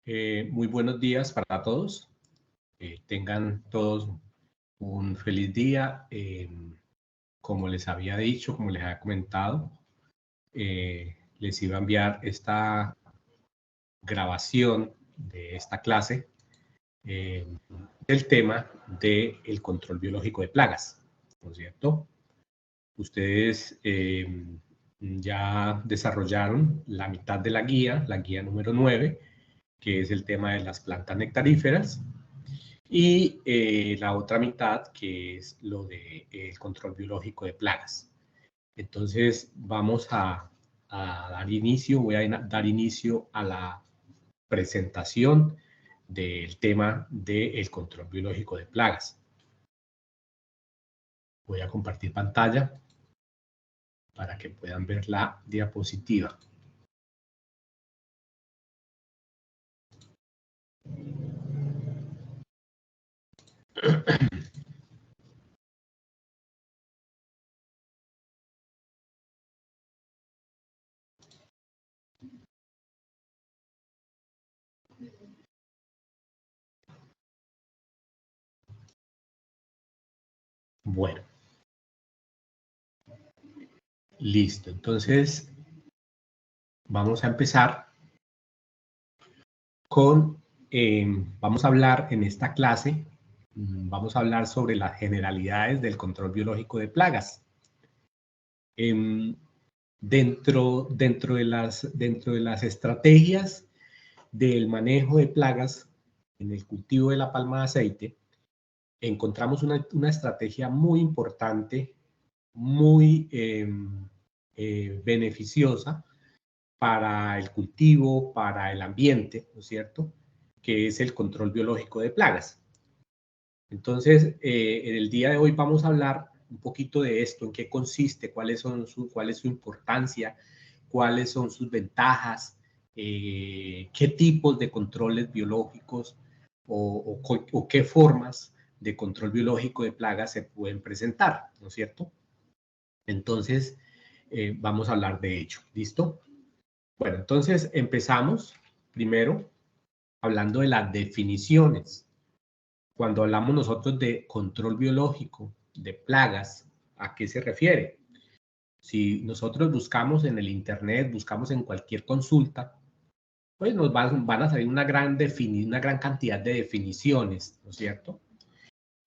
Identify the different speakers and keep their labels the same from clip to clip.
Speaker 1: Muy buenos días para todos. Tengan todos un feliz día. Como les había dicho, como les había comentado, les iba a enviar esta grabación de esta clase del tema del control biológico de plagas, ¿no es cierto? Ustedes ya desarrollaron la mitad de la guía número 9, que es el tema de las plantas nectaríferas, y la otra mitad, que es lo del control biológico de plagas. Entonces, vamos a dar inicio, voy a dar inicio a la presentación del tema del control biológico de plagas. Voy a compartir pantalla para que puedan ver la diapositiva. Bueno, listo. Entonces, vamos a empezar con, vamos a hablar en esta clase, vamos a hablar sobre las generalidades del control biológico de plagas. Dentro de las estrategias del manejo de plagas en el cultivo de la palma de aceite, encontramos una estrategia muy importante, muy beneficiosa para el cultivo, para el ambiente, ¿no es cierto?, que es el control biológico de plagas. Entonces, en el día de hoy vamos a hablar un poquito de esto, en qué consiste, cuál es su importancia, cuáles son sus ventajas, qué tipos de controles biológicos o qué formas de control biológico de plagas se pueden presentar, ¿no es cierto? Entonces, vamos a hablar de ello. ¿Listo? Bueno, entonces empezamos primero hablando de las definiciones. Cuando hablamos nosotros de control biológico de plagas, ¿a qué se refiere? Si nosotros buscamos en el internet, buscamos en cualquier consulta, pues nos van a salir una gran cantidad de definiciones, ¿no es cierto?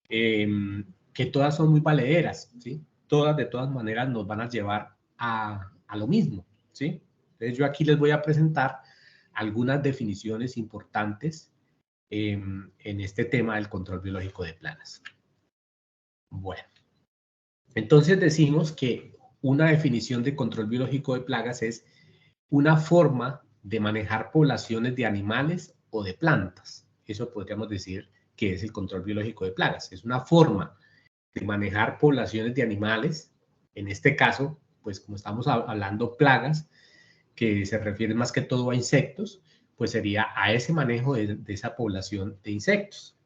Speaker 1: Que todas son muy valederas, ¿sí? Todas de todas maneras nos van a llevar a lo mismo, ¿sí? Entonces yo aquí les voy a presentar algunas definiciones importantes en este tema del control biológico de plagas. Bueno, entonces decimos que una definición de control biológico de plagas es una forma de manejar poblaciones de animales o de plantas. Eso podríamos decir que es el control biológico de plagas. Es una forma de manejar poblaciones de animales, en este caso, pues como estamos hablando plagas, que se refiere más que todo a insectos, pues sería a ese manejo de esa población de insectos.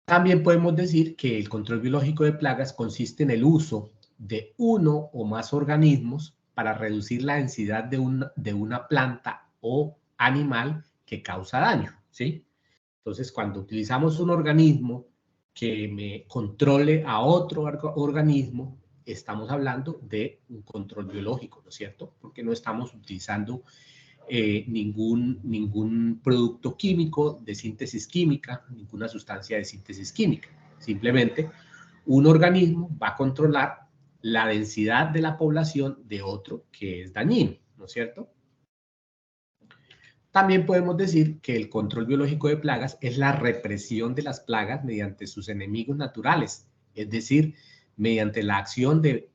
Speaker 1: También podemos decir que el control biológico de plagas consiste en el uso de uno o más organismos para reducir la densidad de una planta o animal que causa daño, ¿sí? Entonces, cuando utilizamos un organismo que me controle a otro organismo, estamos hablando de un control biológico, ¿no es cierto? Porque no estamos utilizando ningún producto químico de síntesis química, ninguna sustancia de síntesis química. Simplemente un organismo va a controlar la densidad de la población de otro que es dañino, ¿no es cierto? También podemos decir que el control biológico de plagas es la represión de las plagas mediante sus enemigos naturales, es decir, mediante la acción de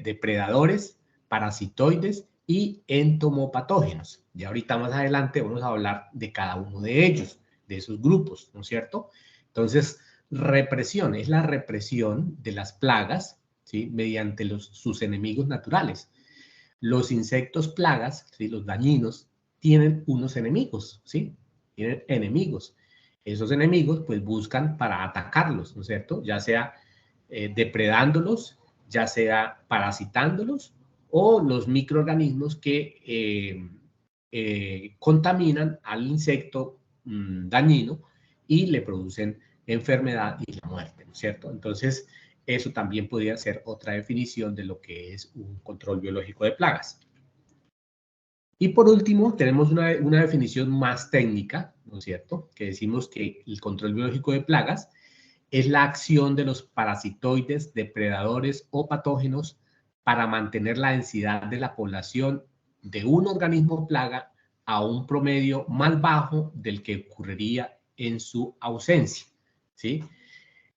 Speaker 1: depredadores, parasitoides y entomopatógenos. Ya ahorita más adelante vamos a hablar de cada uno de ellos, de esos grupos, ¿no es cierto? Entonces, represión es la represión de las plagas, ¿sí?, mediante sus enemigos naturales. Los insectos plagas, ¿sí?, los dañinos, tienen unos enemigos, ¿sí? Tienen enemigos. Esos enemigos, pues, buscan para atacarlos, ¿no es cierto? Ya sea depredándolos, ya sea parasitándolos, o los microorganismos contaminan al insecto dañino y le producen enfermedad y la muerte, ¿no es cierto? Entonces, eso también podría ser otra definición de lo que es un control biológico de plagas. Y por último, tenemos una definición más técnica, ¿no es cierto? Que decimos que el control biológico de plagas es la acción de los parasitoides, depredadores o patógenos para mantener la densidad de la población de un organismo plaga a un promedio más bajo del que ocurriría en su ausencia, ¿sí?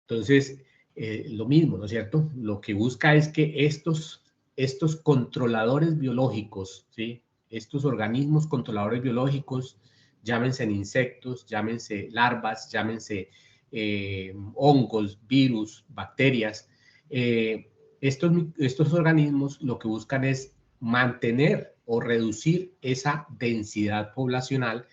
Speaker 1: Entonces, lo mismo, ¿no es cierto? Lo que busca es que estos controladores biológicos, ¿sí? Estos organismos controladores biológicos, llámense insectos, llámense larvas, llámense hongos, virus, bacterias, estos organismos lo que buscan es mantener o reducir esa densidad poblacional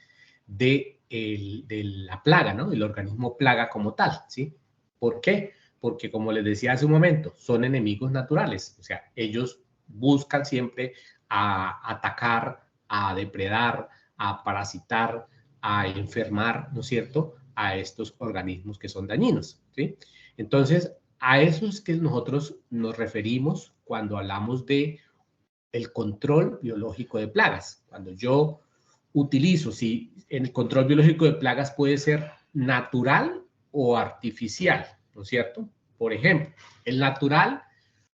Speaker 1: de la plaga, ¿no? El organismo plaga como tal, ¿sí? ¿Por qué? Porque, como les decía hace un momento, son enemigos naturales. O sea, ellos buscan siempre a atacar, a depredar, a parasitar, a enfermar, ¿no es cierto?, a estos organismos que son dañinos, ¿sí? Entonces, a eso es que nosotros nos referimos cuando hablamos de el control biológico de plagas. Cuando yo utilizo, si el control biológico de plagas puede ser natural o artificial, ¿no es cierto? Por ejemplo, el natural,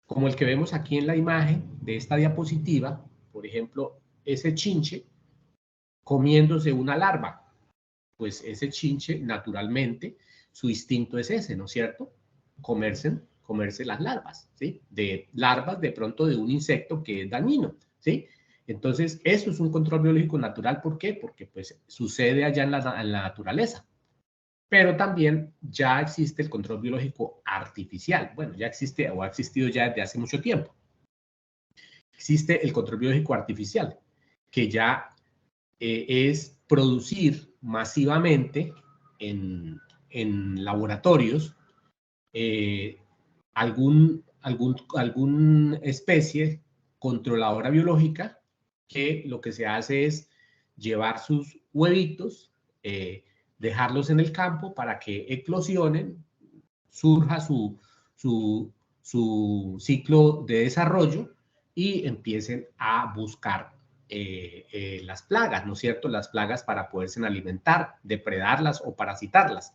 Speaker 1: como el que vemos aquí en la imagen de esta diapositiva, por ejemplo, ese chinche comiéndose una larva, pues ese chinche naturalmente, su instinto es ese, ¿no es cierto? Comerse las larvas, ¿sí? De larvas de pronto de un insecto que es dañino, ¿sí? Entonces, eso es un control biológico natural. ¿Por qué? Porque pues sucede allá en la naturaleza. Pero también ya existe el control biológico artificial. Bueno, ya existe o ha existido ya desde hace mucho tiempo. Existe el control biológico artificial, que ya es producir masivamente en laboratorios alguna especie controladora biológica que lo que se hace es llevar sus huevitos, dejarlos en el campo para que eclosionen, surja su ciclo de desarrollo y empiecen a buscar las plagas, ¿no es cierto? Las plagas para poderse alimentar, depredarlas o parasitarlas.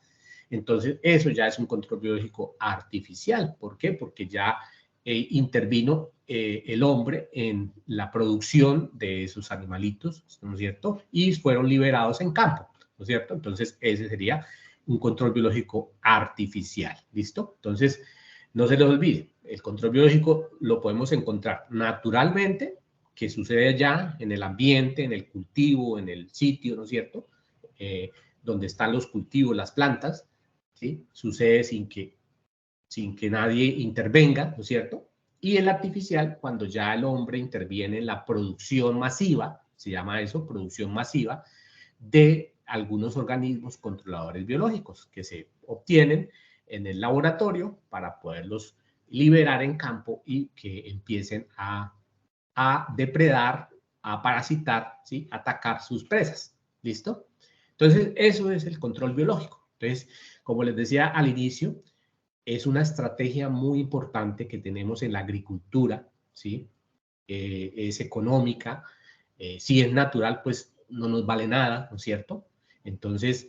Speaker 1: Entonces, eso ya es un control biológico artificial. ¿Por qué? Porque ya intervino el hombre en la producción de esos animalitos, ¿no es cierto? Y fueron liberados en campo, ¿no es cierto? Entonces, ese sería un control biológico artificial, ¿listo? Entonces, no se les olvide, el control biológico lo podemos encontrar naturalmente, que sucede allá en el ambiente, en el cultivo, en el sitio, ¿no es cierto? Donde están los cultivos, las plantas, ¿sí? Sucede sin que nadie intervenga, ¿no es cierto? Y el artificial, cuando ya el hombre interviene en la producción masiva, se llama eso, producción masiva, de algunos organismos controladores biológicos que se obtienen en el laboratorio para poderlos liberar en campo y que empiecen a depredar, a parasitar, ¿sí? Atacar sus presas. ¿Listo? Entonces, eso es el control biológico. Entonces, como les decía al inicio, es una estrategia muy importante que tenemos en la agricultura, ¿sí? Es económica. Si es natural, pues no nos vale nada, ¿no es cierto? Entonces,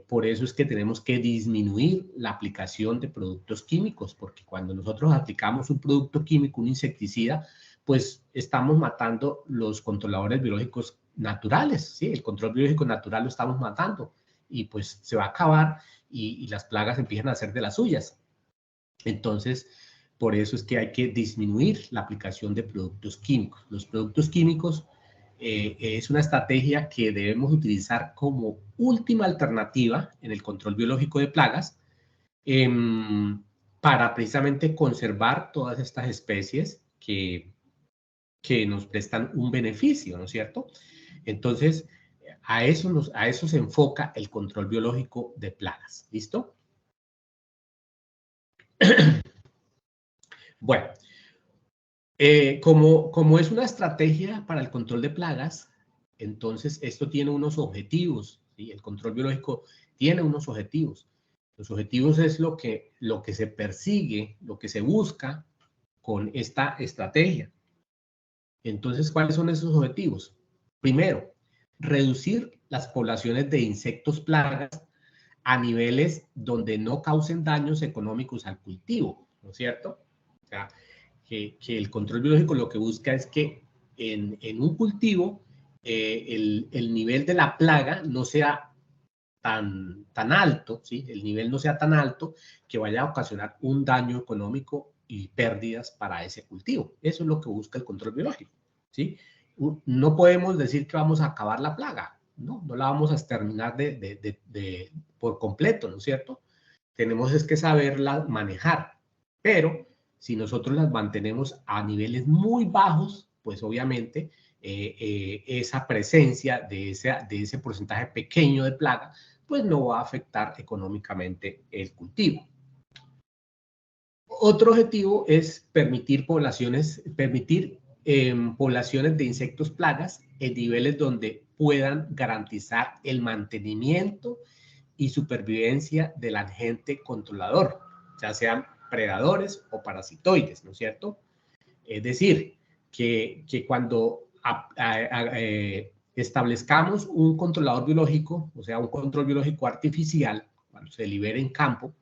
Speaker 1: por eso es que tenemos que disminuir la aplicación de productos químicos, porque cuando nosotros aplicamos un producto químico, un insecticida, pues estamos matando los controladores biológicos naturales, ¿sí? El control biológico natural lo estamos matando y pues se va a acabar y las plagas empiezan a hacer de las suyas. Entonces, por eso es que hay que disminuir la aplicación de productos químicos. Los productos químicos es una estrategia que debemos utilizar como última alternativa en el control biológico de plagas eh, para precisamente conservar todas estas especies que nos prestan un beneficio, ¿no es cierto? Entonces, a eso se enfoca el control biológico de plagas. ¿Listo? Bueno, como es una estrategia para el control de plagas, Entonces, esto tiene unos objetivos, ¿sí? El control biológico tiene unos objetivos. Los objetivos es lo que se persigue, lo que se busca con esta estrategia. Entonces, ¿cuáles son esos objetivos? Primero, reducir las poblaciones de insectos plagas a niveles donde no causen daños económicos al cultivo, ¿no es cierto? O sea, que el control biológico lo que busca es que en un cultivo el nivel de la plaga no sea tan alto, ¿sí? El nivel no sea tan alto que vaya a ocasionar un daño económico y pérdidas para ese cultivo. Eso es lo que busca el control biológico, ¿sí? No podemos decir que vamos a acabar la plaga, no la vamos a exterminar por completo, ¿no es cierto? Tenemos es que saberla manejar, pero si nosotros las mantenemos a niveles muy bajos, pues obviamente esa presencia de ese porcentaje pequeño de plaga, pues no va a afectar económicamente el cultivo. Otro objetivo es permitir poblaciones de insectos plagas en niveles donde puedan garantizar el mantenimiento y supervivencia del agente controlador, ya sean predadores o parasitoides, ¿no es cierto? Es decir, que cuando establezcamos un controlador biológico, o sea, un control biológico artificial, cuando se libere en campo,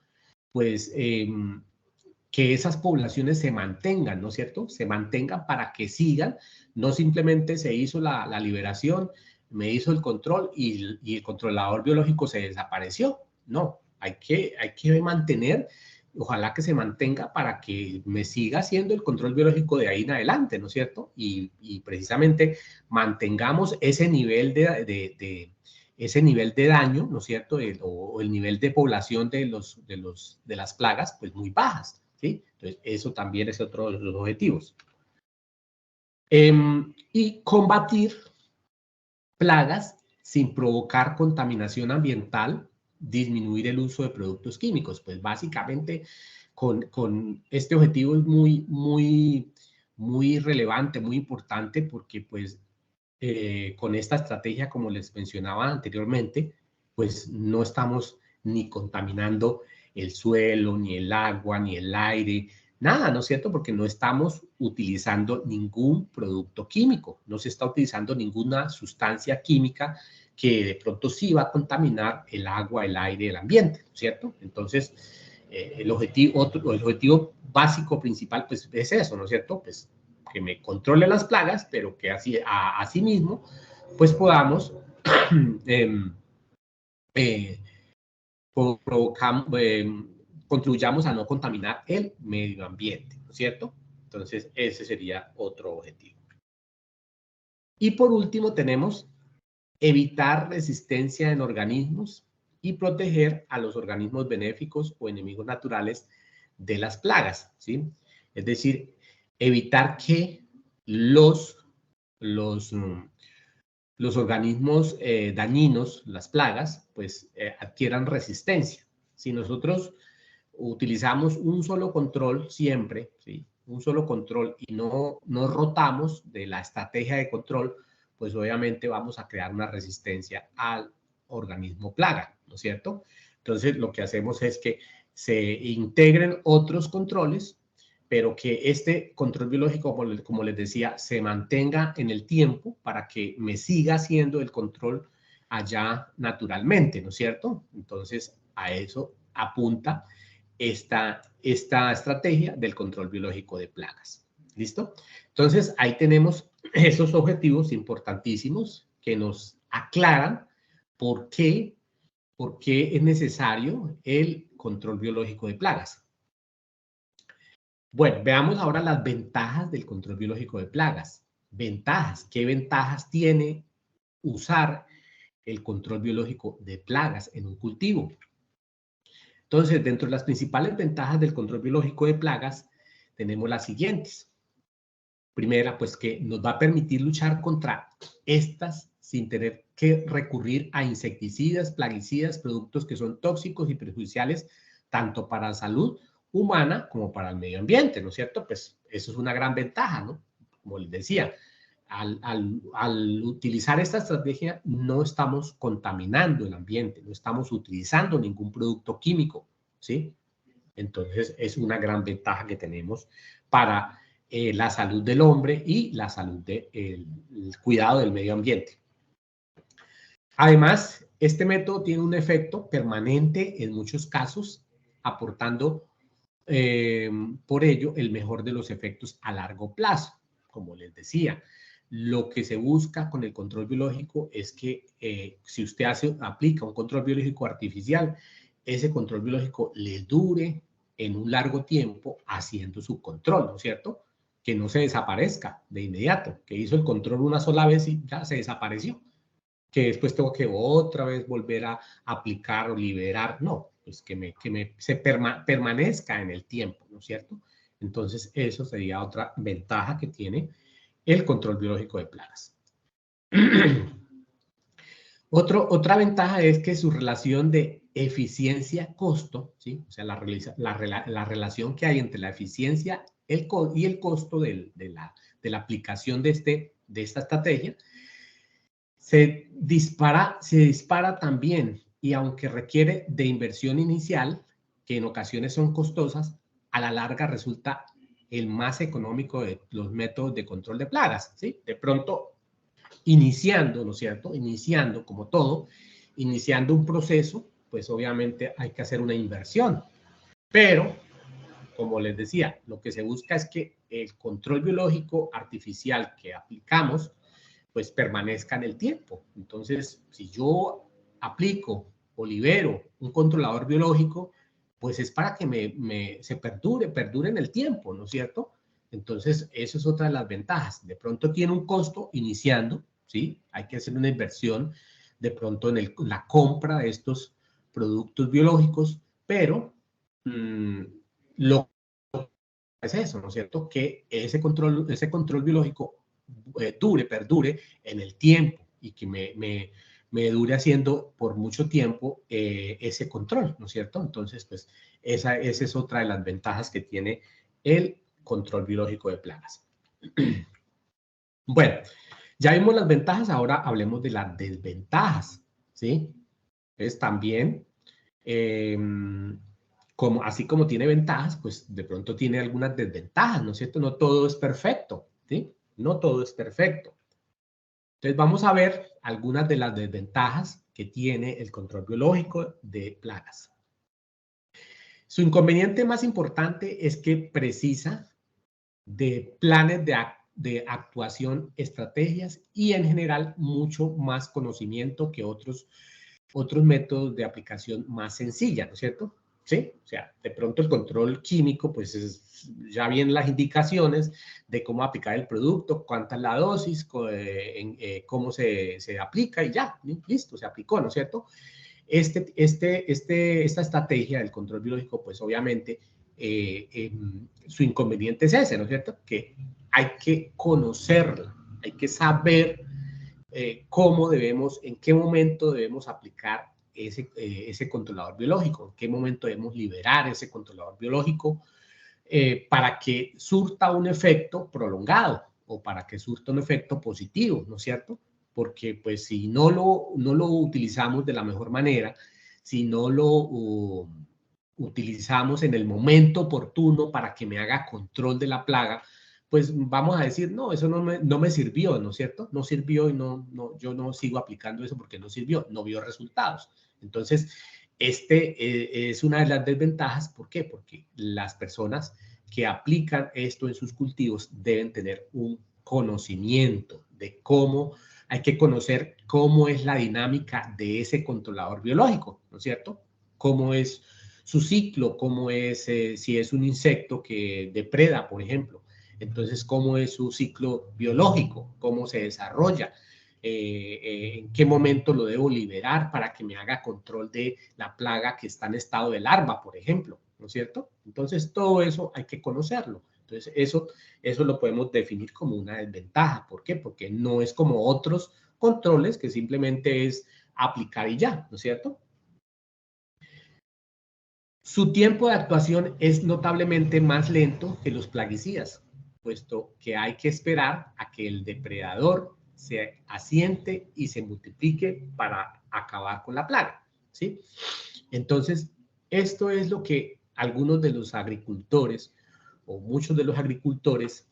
Speaker 1: pues que esas poblaciones se mantengan, ¿no es cierto? Se mantengan para que sigan, no simplemente se hizo la liberación, me hizo el control y el controlador biológico se desapareció. No, hay que mantener, ojalá que se mantenga para que me siga haciendo el control biológico de ahí en adelante, ¿no es cierto? Y precisamente mantengamos ese nivel ese nivel de daño, ¿no es cierto? O el nivel de población de las plagas, pues muy bajas, ¿sí? Entonces, eso también es otro de los objetivos. Y combatir plagas sin provocar contaminación ambiental, disminuir el uso de productos químicos. Pues básicamente con este objetivo es muy relevante, muy importante, porque pues con esta estrategia, como les mencionaba anteriormente, pues no estamos ni contaminando el suelo, ni el agua, ni el aire, nada, ¿no es cierto? Porque no estamos utilizando ningún producto químico, no se está utilizando ninguna sustancia química que de pronto sí va a contaminar el agua, el aire, el ambiente, ¿no es cierto? Entonces, el objetivo básico principal, pues es eso, ¿no es cierto? Pues que me controle las plagas, pero que así mismo, pues podamos contribuyamos a no contaminar el medio ambiente, ¿no es cierto? Entonces, ese sería otro objetivo. Y por último, tenemos evitar resistencia en organismos y proteger a los organismos benéficos o enemigos naturales de las plagas, ¿sí? Es decir, evitar que los organismos dañinos, las plagas, pues adquieran resistencia. Si nosotros utilizamos un solo control siempre, ¿sí? Un solo control y no rotamos de la estrategia de control, pues obviamente vamos a crear una resistencia al organismo plaga, ¿no es cierto? Entonces lo que hacemos es que se integren otros controles, pero que este control biológico, como les decía, se mantenga en el tiempo para que me siga haciendo el control allá naturalmente, ¿no es cierto? Entonces a eso apunta esta estrategia del control biológico de plagas. ¿Listo? Entonces, ahí tenemos esos objetivos importantísimos que nos aclaran por qué es necesario el control biológico de plagas. Bueno, veamos ahora las ventajas del control biológico de plagas. Ventajas, ¿qué ventajas tiene usar el control biológico de plagas en un cultivo? Entonces, dentro de las principales ventajas del control biológico de plagas, tenemos las siguientes. Primera, pues que nos va a permitir luchar contra estas sin tener que recurrir a insecticidas, plaguicidas, productos que son tóxicos y perjudiciales tanto para la salud humana como para el medio ambiente, ¿no es cierto? Pues eso es una gran ventaja, ¿no? Como les decía, Al utilizar esta estrategia no estamos contaminando el ambiente, no estamos utilizando ningún producto químico, ¿sí? Entonces es una gran ventaja que tenemos para la salud del hombre y la salud el cuidado del medio ambiente. Además, este método tiene un efecto permanente en muchos casos, aportando por ello el mejor de los efectos a largo plazo. Como les decía, lo que se busca con el control biológico es que si usted aplica un control biológico artificial, ese control biológico le dure en un largo tiempo haciendo su control, ¿no es cierto? Que no se desaparezca de inmediato, que hizo el control una sola vez y ya se desapareció, que después tengo que otra vez volver a aplicar o liberar, no, pues se permanezca en el tiempo, ¿no es cierto? Entonces, eso sería otra ventaja que tiene el control biológico de plagas. Otra ventaja es que su relación de eficiencia-costo, ¿sí? O sea, la relación que hay entre la eficiencia y el costo de la aplicación de esta estrategia se dispara también, y aunque requiere de inversión inicial, que en ocasiones son costosas, a la larga resulta el más económico de los métodos de control de plagas, ¿sí? De pronto, iniciando, ¿no es cierto? Iniciando, como todo, iniciando un proceso, pues obviamente hay que hacer una inversión. Pero, como les decía, lo que se busca es que el control biológico artificial que aplicamos pues permanezca en el tiempo. Entonces, si yo aplico o libero un controlador biológico, pues es para que se perdure en el tiempo, ¿no es cierto? Entonces, eso es otra de las ventajas. De pronto tiene un costo iniciando, ¿sí? Hay que hacer una inversión de pronto en la compra de estos productos biológicos, pero lo es eso, ¿no es cierto? Que ese control biológico perdure en el tiempo y que me dure haciendo por mucho tiempo ese control, ¿no es cierto? Entonces, pues esa es otra de las ventajas que tiene el control biológico de plagas. Bueno, ya vimos las ventajas, ahora hablemos de las desventajas, ¿sí? Entonces, también, así como tiene ventajas, pues de pronto tiene algunas desventajas, ¿no es cierto? No todo es perfecto, ¿sí? No todo es perfecto. Entonces vamos a ver algunas de las desventajas que tiene el control biológico de plagas. Su inconveniente más importante es que precisa de planes de actuación, estrategias y en general mucho más conocimiento que otros métodos de aplicación más sencilla, ¿no es cierto? Sí, o sea, de pronto el control químico, pues ya vienen las indicaciones de cómo aplicar el producto, cuánta es la dosis, cómo se aplica y ya, listo, se aplicó, ¿no es cierto? Esta estrategia del control biológico, pues obviamente su inconveniente es ese, ¿no es cierto? Que hay que conocerla, hay que saber cómo debemos, en qué momento debemos aplicar ese controlador biológico, en qué momento debemos liberar ese controlador biológico para que surta un efecto prolongado o para que surta un efecto positivo, ¿no es cierto? Porque pues si no lo utilizamos de la mejor manera, si no lo utilizamos en el momento oportuno para que me haga control de la plaga, pues vamos a decir, no, eso no me sirvió, ¿no es cierto? No sirvió y yo no sigo aplicando eso porque no sirvió, no vio resultados. Entonces, es una de las desventajas. ¿Por qué? Porque las personas que aplican esto en sus cultivos deben tener un conocimiento de cómo, hay que conocer cómo es la dinámica de ese controlador biológico, ¿no es cierto? Cómo es su ciclo, cómo es, si es un insecto que depreda, por ejemplo. Entonces, cómo es su ciclo biológico, cómo se desarrolla, en qué momento lo debo liberar para que me haga control de la plaga que está en estado de larva, por ejemplo, ¿no es cierto? Entonces, todo eso hay que conocerlo. Entonces, eso lo podemos definir como una desventaja. ¿Por qué? Porque no es como otros controles que simplemente es aplicar y ya, ¿no es cierto? Su tiempo de actuación es notablemente más lento que los plaguicidas. puesto que hay que esperar a que el depredador se asiente y se multiplique para acabar con la plaga, ¿sí? Entonces, esto es lo que algunos de los agricultores o muchos de los agricultores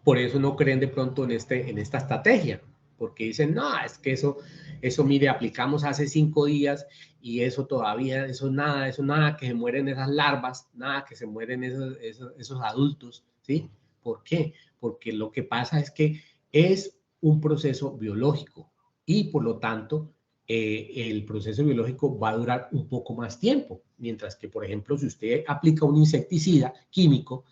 Speaker 1: por eso no creen de pronto en esta estrategia, porque dicen, no, es que eso mire, aplicamos hace 5 días y eso todavía, eso nada, que se mueren esas larvas, nada, que se mueren esos adultos, ¿sí? ¿Por qué? Porque lo que pasa es que es un proceso biológico y por lo tanto el proceso biológico va a durar un poco más tiempo, mientras que, por ejemplo, si usted aplica un insecticida químico,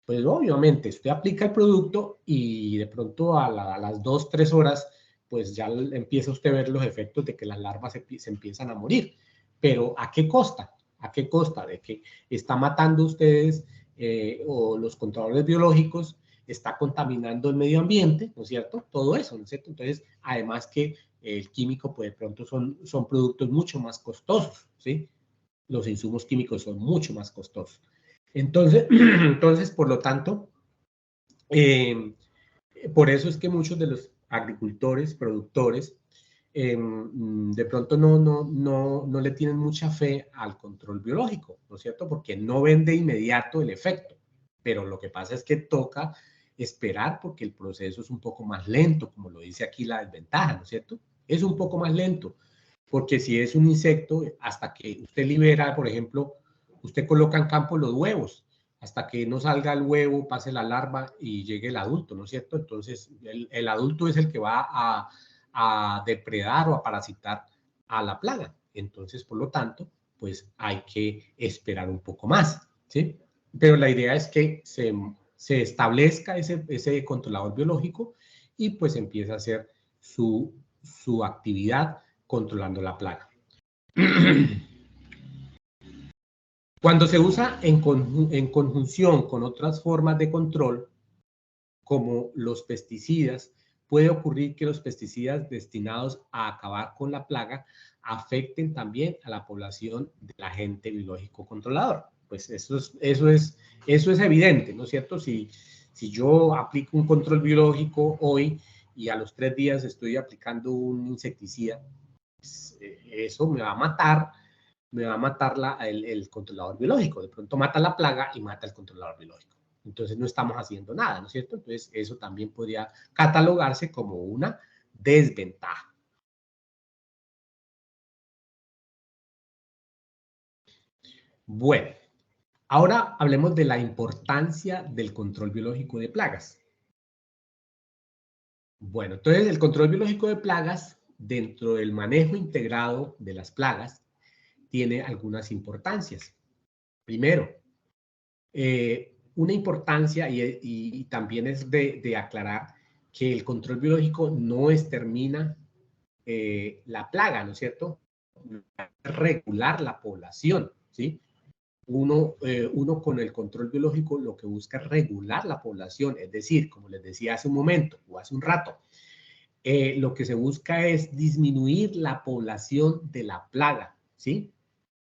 Speaker 1: pues obviamente usted aplica el producto y de pronto a las 2, 3 horas, pues ya empieza usted a ver los efectos de que las larvas se empiezan a morir. Pero ¿a qué costa? ¿A qué costa? De que está matando ustedes o los controladores biológicos, está contaminando el medio ambiente, ¿no es cierto? Todo eso, ¿no es cierto? Entonces, además que el químico, pues de pronto son productos mucho más costosos, ¿sí? Los insumos químicos son mucho más costosos. Entonces, por lo tanto, eh, por eso es que muchos de los agricultores, productores, de pronto no le tienen mucha fe al control biológico, ¿no es cierto? Porque no ven de inmediato el efecto, pero lo que pasa es que toca esperar porque el proceso es un poco más lento, como lo dice aquí la desventaja, ¿no es cierto? Es un poco más lento, porque si es un insecto, hasta que usted libera, por ejemplo, usted coloca en campo los huevos, hasta que no salga el huevo, pase la larva y llegue el adulto, ¿no es cierto? Entonces, el adulto es el que va a depredar o a parasitar a la plaga. Entonces, por lo tanto, pues hay que esperar un poco más, ¿sí? Pero la idea es que se establezca ese controlador biológico y pues empieza a hacer su actividad controlando la plaga. Cuando se usa en conjunción con otras formas de control, como los pesticidas, puede ocurrir que los pesticidas destinados a acabar con la plaga afecten también a la población del agente biológico controlador. Pues eso es evidente, ¿no es cierto? Si yo aplico un control biológico hoy y a los 3 días estoy aplicando un insecticida, pues, eso me va a matar el controlador biológico. De pronto mata la plaga y mata el controlador biológico. Entonces no estamos haciendo nada, ¿no es cierto? Entonces eso también podría catalogarse como una desventaja. Bueno, ahora hablemos de la importancia del control biológico de plagas. Bueno, entonces el control biológico de plagas dentro del manejo integrado de las plagas tiene algunas importancias. Primero, una importancia y también es de aclarar que el control biológico no extermina la plaga, ¿no es cierto? Regular la población, ¿sí? Uno con el control biológico lo que busca es regular la población, es decir, como les decía hace un momento o hace un rato, lo que se busca es disminuir la población de la plaga, ¿sí?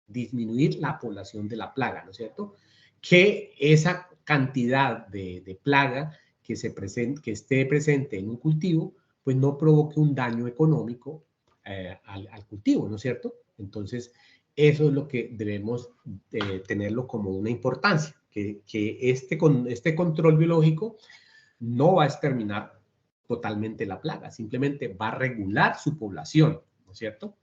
Speaker 1: Disminuir la población de la plaga, ¿no es cierto? Que esa cantidad de plaga que esté presente en un cultivo, pues no provoque un daño económico al cultivo, ¿no es cierto? Entonces, eso es lo que debemos tenerlo como una importancia, que este control biológico no va a exterminar totalmente la plaga, simplemente va a regular su población, ¿no es cierto?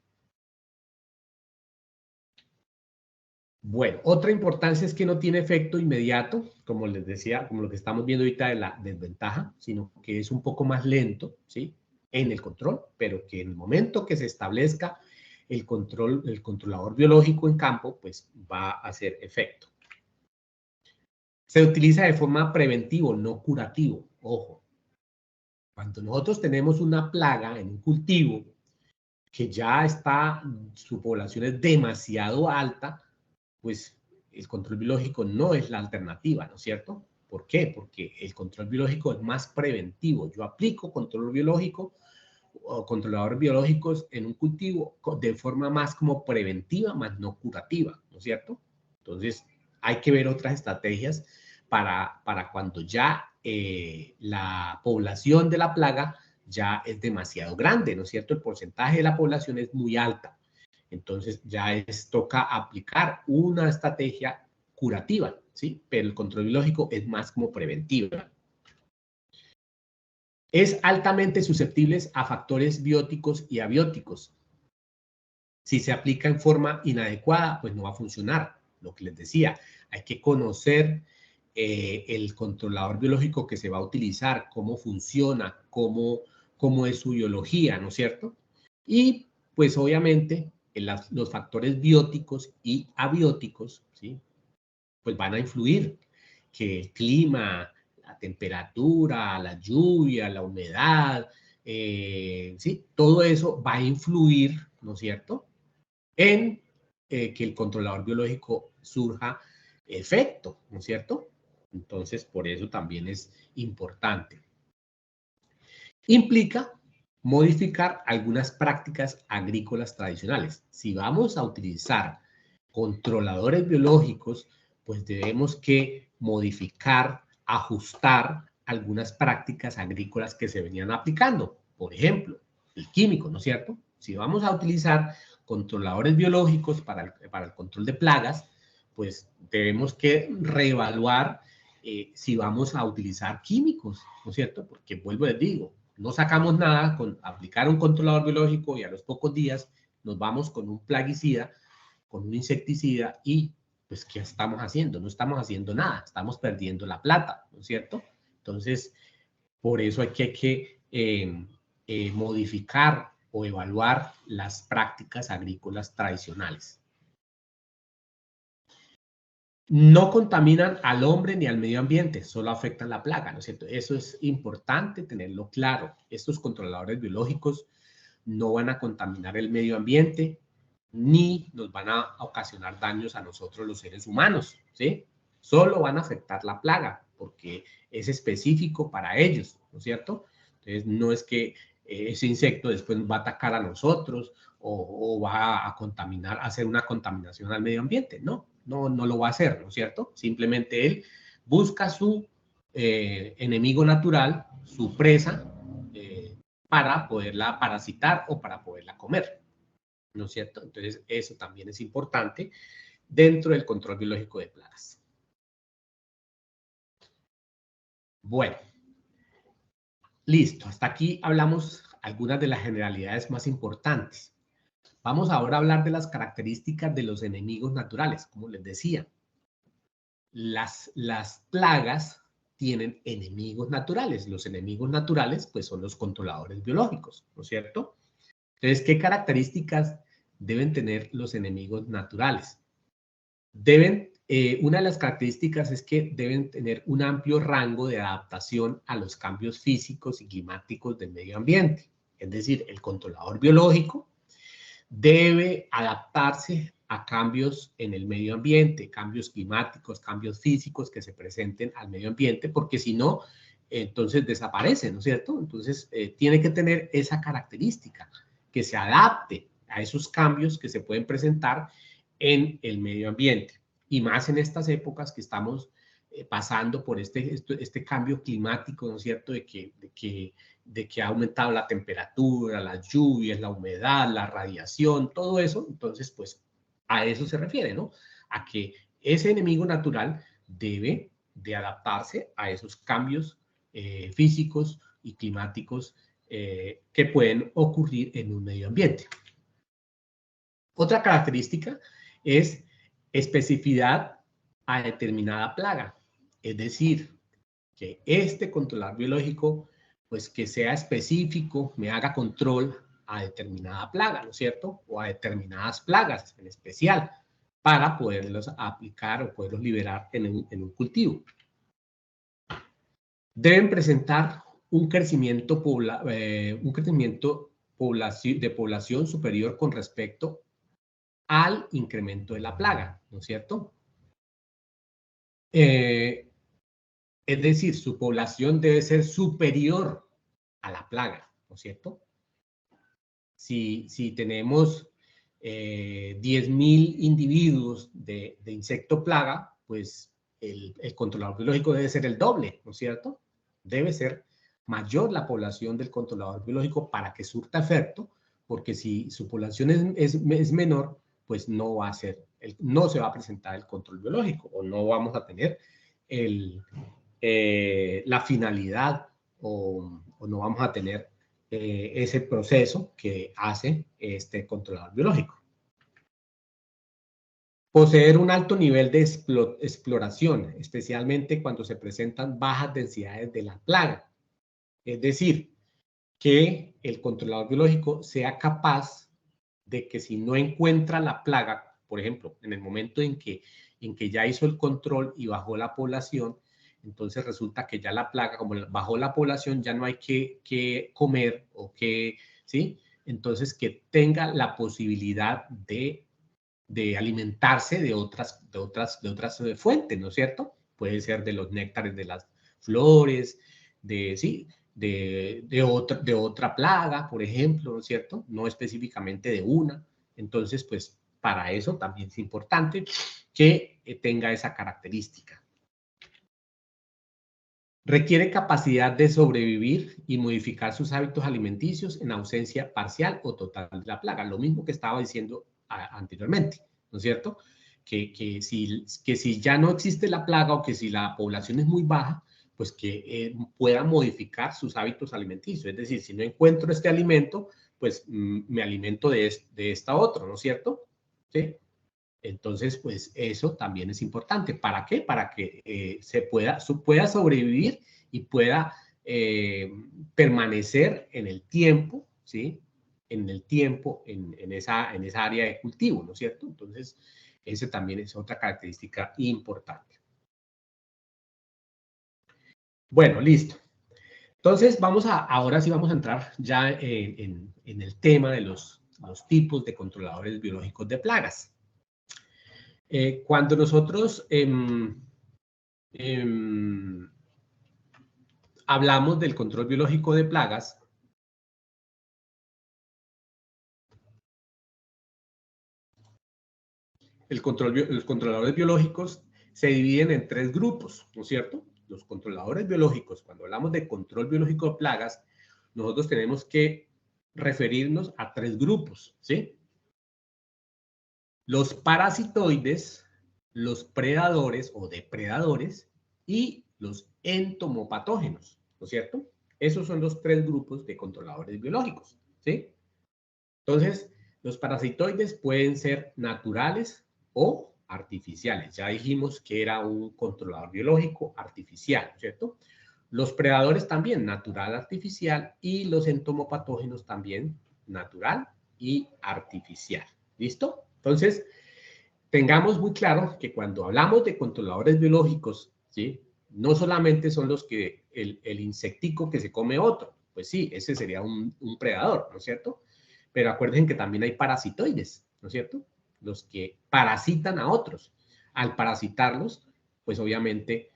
Speaker 1: Bueno, otra importancia es que no tiene efecto inmediato, como les decía, como lo que estamos viendo ahorita de la desventaja, sino que es un poco más lento, ¿sí? En el control, pero que en el momento que se establezca el controlador biológico en campo, pues va a hacer efecto. Se utiliza de forma preventivo, no curativo. Ojo, cuando nosotros tenemos una plaga en un cultivo que ya está, su población es demasiado alta, pues el control biológico no es la alternativa, ¿no es cierto? ¿Por qué? Porque el control biológico es más preventivo. Yo aplico control biológico o controladores biológicos en un cultivo de forma más como preventiva, más no curativa, ¿no es cierto? Entonces, hay que ver otras estrategias para cuando ya la población de la plaga ya es demasiado grande, ¿no es cierto? El porcentaje de la población es muy alta. Entonces ya toca aplicar una estrategia curativa, ¿sí? Pero el control biológico es más como preventiva. Es altamente susceptibles a factores bióticos y abióticos. Si se aplica en forma inadecuada, pues no va a funcionar. Lo que les decía, hay que conocer el controlador biológico que se va a utilizar, cómo funciona, cómo es su biología, ¿no es cierto? Y pues obviamente los factores bióticos y abióticos, ¿sí? Pues van a influir, que el clima, la temperatura, la lluvia, la humedad, ¿sí? Todo eso va a influir, ¿no es cierto?, en que el controlador biológico surja efecto, ¿no es cierto? Entonces, por eso también es importante. Implica modificar algunas prácticas agrícolas tradicionales. Si vamos a utilizar controladores biológicos, pues debemos que modificar, ajustar algunas prácticas agrícolas que se venían aplicando. Por ejemplo, el químico, ¿no es cierto? Si vamos a utilizar controladores biológicos para el control de plagas, pues debemos que reevaluar si vamos a utilizar químicos, ¿no es cierto? Porque vuelvo a les digo, no sacamos nada con aplicar un controlador biológico y a los pocos días nos vamos con un plaguicida, con un insecticida y pues ¿qué estamos haciendo? No estamos haciendo nada, estamos perdiendo la plata, ¿no es cierto? Entonces, por eso hay que modificar o evaluar las prácticas agrícolas tradicionales. No contaminan al hombre ni al medio ambiente, solo afectan la plaga, ¿no es cierto? Eso es importante tenerlo claro. Estos controladores biológicos no van a contaminar el medio ambiente ni nos van a ocasionar daños a nosotros los seres humanos, ¿sí? Solo van a afectar la plaga porque es específico para ellos, ¿no es cierto? Entonces, no es que ese insecto después nos va a atacar a nosotros o va a contaminar, a hacer una contaminación al medio ambiente. No, no lo va a hacer, ¿no es cierto? Simplemente él busca su enemigo natural, su presa, para poderla parasitar o para poderla comer, ¿no es cierto? Entonces, eso también es importante dentro del control biológico de plagas. Bueno, listo. Hasta aquí hablamos algunas de las generalidades más importantes. Vamos ahora a hablar de las características de los enemigos naturales. Como les decía, las plagas tienen enemigos naturales. Los enemigos naturales, pues, son los controladores biológicos, ¿no es cierto? Entonces, ¿qué características deben tener los enemigos naturales? Una de las características es que deben tener un amplio rango de adaptación a los cambios físicos y climáticos del medio ambiente. Es decir, el controlador biológico debe adaptarse a cambios en el medio ambiente, cambios climáticos, cambios físicos que se presenten al medio ambiente, porque si no, entonces desaparece, ¿no es cierto? Entonces, tiene que tener esa característica, que se adapte a esos cambios que se pueden presentar en el medio ambiente. Y más en estas épocas que estamos pasando por este cambio climático, ¿no es cierto? De que ha aumentado la temperatura, las lluvias, la humedad, la radiación, todo eso. Entonces, pues a eso se refiere, ¿no? A que ese enemigo natural debe de adaptarse a esos cambios físicos y climáticos que pueden ocurrir en un medio ambiente. Otra característica es especificidad a determinada plaga, es decir, que este controlador biológico, pues que sea específico, me haga control a determinada plaga, ¿no es cierto? O a determinadas plagas en especial, para poderlos aplicar o poderlos liberar en un cultivo. Deben presentar un crecimiento de población superior con respecto al incremento de la plaga, ¿no es cierto? Es decir, su población debe ser superior a la plaga, ¿no es cierto? Si tenemos 10.000 individuos de insecto plaga, pues el controlador biológico debe ser el doble, ¿no es cierto? Debe ser mayor la población del controlador biológico para que surta efecto, porque si su población es menor, pues no va a ser, no se va a presentar el control biológico o no vamos a tener la finalidad o no vamos a tener ese proceso que hace este controlador biológico. Poseer un alto nivel de exploración, especialmente cuando se presentan bajas densidades de la plaga. Es decir, que el controlador biológico sea capaz de que si no encuentra la plaga, por ejemplo, en el momento en que ya hizo el control y bajó la población, entonces resulta que ya la plaga, como bajó la población, ya no hay que comer o que, ¿sí? Entonces que tenga la posibilidad de alimentarse de otras fuentes, ¿no es cierto? Puede ser de los néctares de las flores, ¿sí? de otra plaga, por ejemplo, ¿no es cierto? No específicamente de una. Entonces, pues, para eso también es importante que tenga esa característica. Requiere capacidad de sobrevivir y modificar sus hábitos alimenticios en ausencia parcial o total de la plaga. Lo mismo que estaba diciendo anteriormente, ¿no es cierto? Que si ya no existe la plaga o que si la población es muy baja, pues que pueda modificar sus hábitos alimenticios. Es decir, si no encuentro este alimento, pues me alimento de esta otra, ¿no es cierto? ¿Sí? Entonces, pues eso también es importante. ¿Para qué? Para que se pueda sobrevivir y pueda permanecer en el tiempo, ¿sí? En el tiempo, en esa área de cultivo, ¿no es cierto? Entonces, ese también es otra característica importante. Bueno, listo. Entonces, ahora sí vamos a entrar ya en el tema de los tipos de controladores biológicos de plagas. Cuando nosotros hablamos del control biológico de plagas, los controladores biológicos se dividen en 3 grupos, ¿no es cierto? Los controladores biológicos, cuando hablamos de control biológico de plagas, nosotros tenemos que referirnos a 3 grupos, ¿sí? Los parasitoides, los predadores o depredadores y los entomopatógenos, ¿no es cierto? Esos son los 3 grupos de controladores biológicos, ¿sí? Entonces, los parasitoides pueden ser naturales o artificiales. Ya dijimos que era un controlador biológico artificial, ¿cierto? Los predadores también, natural, artificial, y los entomopatógenos también, natural y artificial. ¿Listo? Entonces, tengamos muy claro que cuando hablamos de controladores biológicos, ¿sí? No solamente son los que el insectico que se come otro, pues sí, ese sería un predador, ¿no es cierto? Pero acuérdense que también hay parasitoides, ¿no es cierto? Los que parasitan a otros. Al parasitarlos, pues obviamente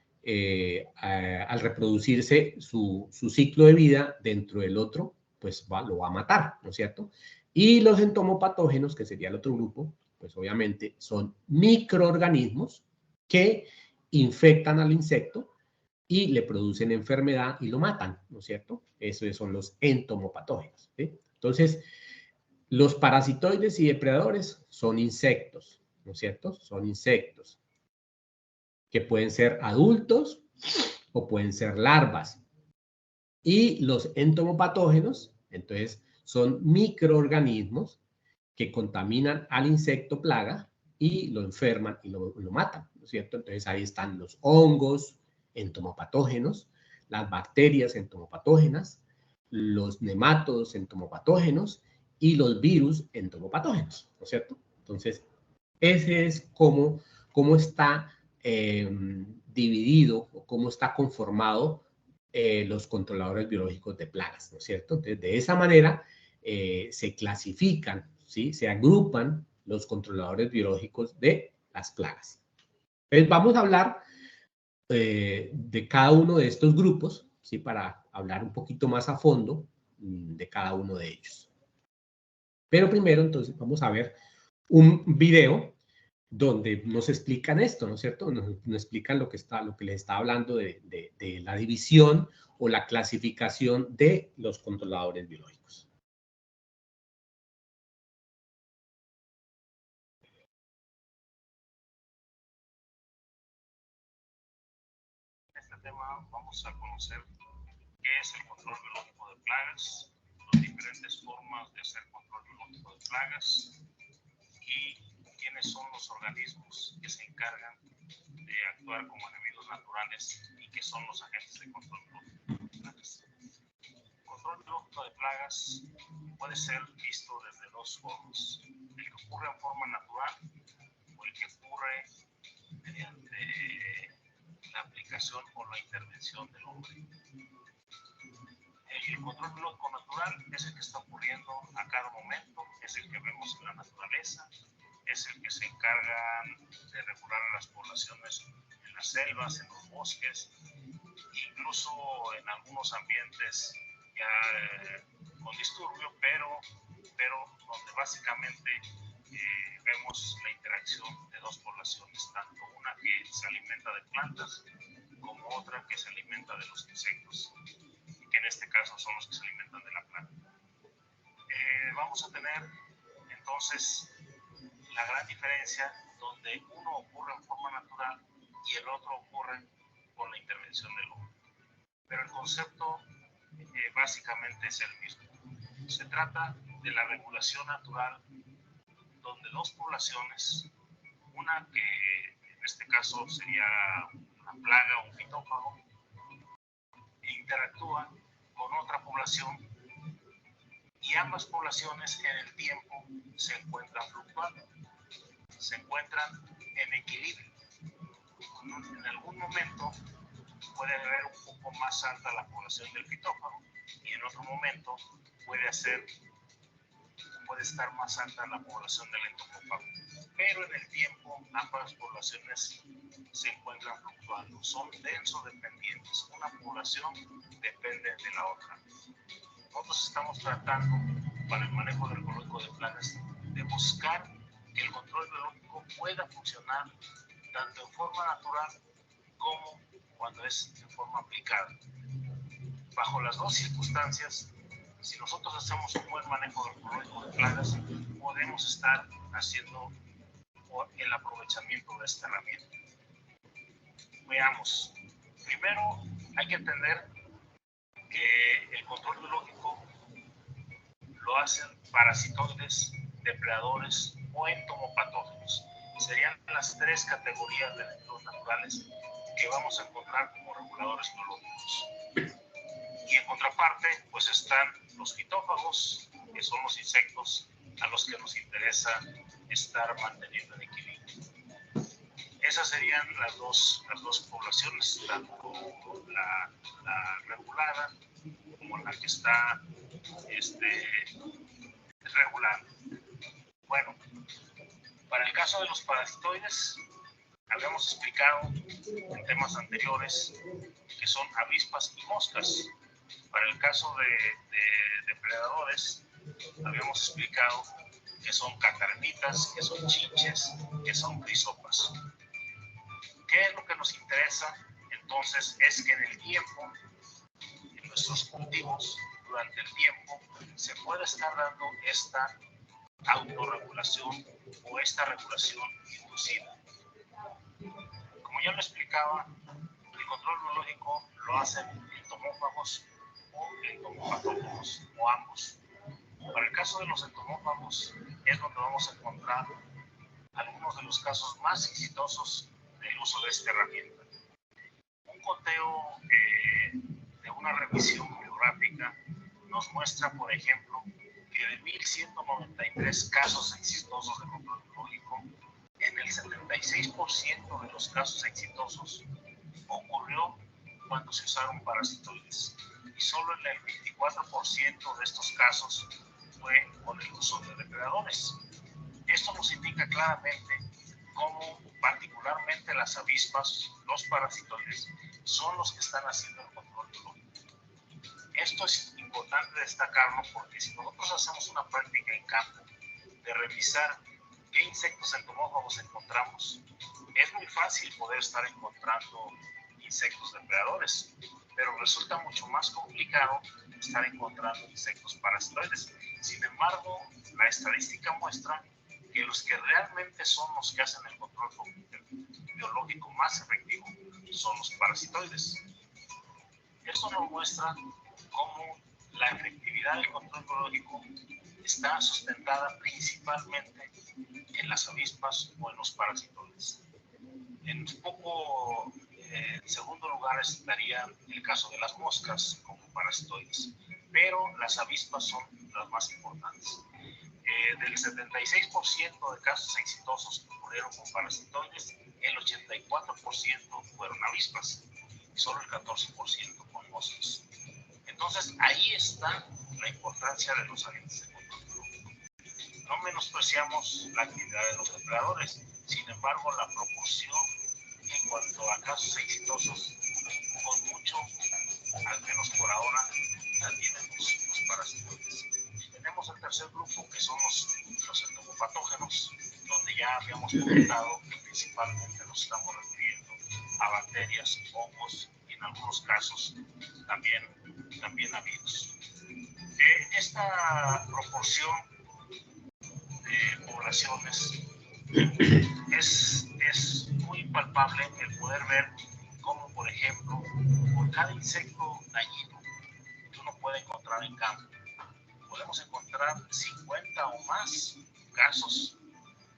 Speaker 1: al reproducirse su ciclo de vida dentro del otro, pues lo va a matar, ¿no es cierto? Y los entomopatógenos, que sería el otro grupo, pues obviamente son microorganismos que infectan al insecto y le producen enfermedad y lo matan, ¿no es cierto? Esos son los entomopatógenos, ¿sí? Entonces, los parasitoides y depredadores son insectos, ¿no es cierto? Son insectos que pueden ser adultos o pueden ser larvas. Y los entomopatógenos, entonces, son microorganismos que contaminan al insecto plaga y lo enferman y lo matan, ¿no es cierto? Entonces ahí están los hongos entomopatógenos, las bacterias entomopatógenas, los nemátodos entomopatógenos y los virus entomopatógenos, ¿no es cierto? Entonces, ese es cómo está dividido o cómo está conformado los controladores biológicos de plagas, ¿no es cierto? Entonces, de esa manera se clasifican, ¿sí? Se agrupan los controladores biológicos de las plagas. Entonces, vamos a hablar de cada uno de estos grupos, ¿sí? Para hablar un poquito más a fondo de cada uno de ellos. Pero primero, entonces, vamos a ver un video donde nos explican esto, ¿no es cierto? Nos explican lo que les está hablando de la división o la clasificación de los controladores biológicos.
Speaker 2: En este tema vamos a conocer qué es el control biológico de plagas, las diferentes formas de hacer control biológico de plagas y quiénes son los organismos que se encargan de actuar como enemigos naturales y qué son los agentes de control biológico de plagas. El control biológico de plagas puede ser visto desde dos formas: el que ocurre en forma natural o el que ocurre mediante la aplicación o la intervención del hombre. El control biológico natural es el que está ocurriendo a cada momento, es el que vemos en la naturaleza, es el que se encarga de regular a las poblaciones en las selvas, en los bosques, incluso en algunos ambientes ya con disturbio, pero donde básicamente vemos la interacción de dos poblaciones, tanto una que se alimenta de plantas como otra que se alimenta de los insectos, que en este caso son los que se alimentan de la planta. Vamos a tener entonces la gran diferencia donde uno ocurre en forma natural y el otro ocurre con la intervención del hombre. Pero el concepto básicamente es el mismo. Se trata de la regulación natural donde dos poblaciones, una que en este caso sería una plaga o un fitófago, interactúa con otra población y ambas poblaciones en el tiempo se encuentran fluctuando, se encuentran en equilibrio. En algún momento puede haber un poco más alta la población del fitófago y en otro momento puede estar más alta la población del entomófago. Pero en el tiempo ambas poblaciones se encuentran fluctuando, son denso-dependientes. Una población depende de la otra. Nosotros estamos tratando, para el manejo del biológico de plagas, de buscar que el control biológico pueda funcionar tanto en forma natural como cuando es en forma aplicada. Bajo las dos circunstancias, si nosotros hacemos un buen manejo del biológico de plagas, podemos estar haciendo el aprovechamiento de esta herramienta. Veamos. Primero, hay que entender que el control biológico lo hacen parasitoides, depredadores o entomopatógenos. Serían las tres categorías de enemigos naturales que vamos a encontrar como reguladores biológicos. Y en contraparte, pues están los fitófagos, que son los insectos a los que nos interesa estar manteniendo en equilibrio. Esas serían las dos poblaciones, tanto la regulada como la que está regulando. Bueno, para el caso de los parasitoides, habíamos explicado en temas anteriores que son avispas y moscas. Para el caso de depredadores, habíamos explicado que son catarbitas, que son chinches, que son crisopas. ¿Qué es lo que nos interesa? Entonces, es que en el tiempo, en nuestros cultivos, durante el tiempo, se puede estar dando esta autorregulación o esta regulación inducida. Como ya lo explicaba, el control biológico lo hacen entomófagos o entomopatógenos, o ambos. Para el caso de los entomófagos es donde vamos a encontrar algunos de los casos más exitosos del uso de esta herramienta. Un conteo de una revisión bibliográfica nos muestra, por ejemplo, que de 1.193 casos exitosos de control biológico, en el 76% de los casos exitosos ocurrió cuando se usaron parasitoides y solo en el 24% de estos casos fue con el uso de depredadores. Esto nos indica claramente cómo particularmente las avispas, los parasitoides, son los que están haciendo el control biológico. Esto es importante destacarlo porque si nosotros hacemos una práctica en campo de revisar ¿Qué insectos entomófagos encontramos? Es muy fácil poder estar encontrando insectos depredadores, pero resulta mucho más complicado estar encontrando insectos parasitoides. Sin embargo, la estadística muestra que los que realmente son los que hacen el control biológico más efectivo son los parasitoides. Esto nos muestra cómo la efectividad del control biológico está sustentada principalmente en las avispas o en los parasitoides. En segundo lugar estaría el caso de las moscas como parasitoides, pero las avispas son las más importantes. Del 76% de casos exitosos que ocurrieron con parasitoides, el 84% fueron avispas y solo el 14% con moscas. Entonces, ahí está la importancia de los agentes de control biológico. No menospreciamos la actividad de los depredadores, sin embargo, la proporción en cuanto a casos exitosos, con mucho, al menos por ahora, la tienen los parasitoides. Tenemos el tercer grupo, que son los entomopatógenos, donde ya habíamos comentado que principalmente nos estamos refiriendo a bacterias, hongos y en algunos casos también a virus. Esta proporción de poblaciones es muy palpable el poder ver cómo, por ejemplo, por cada insecto dañino que uno puede encontrar en campo, podemos encontrar 50 o más casos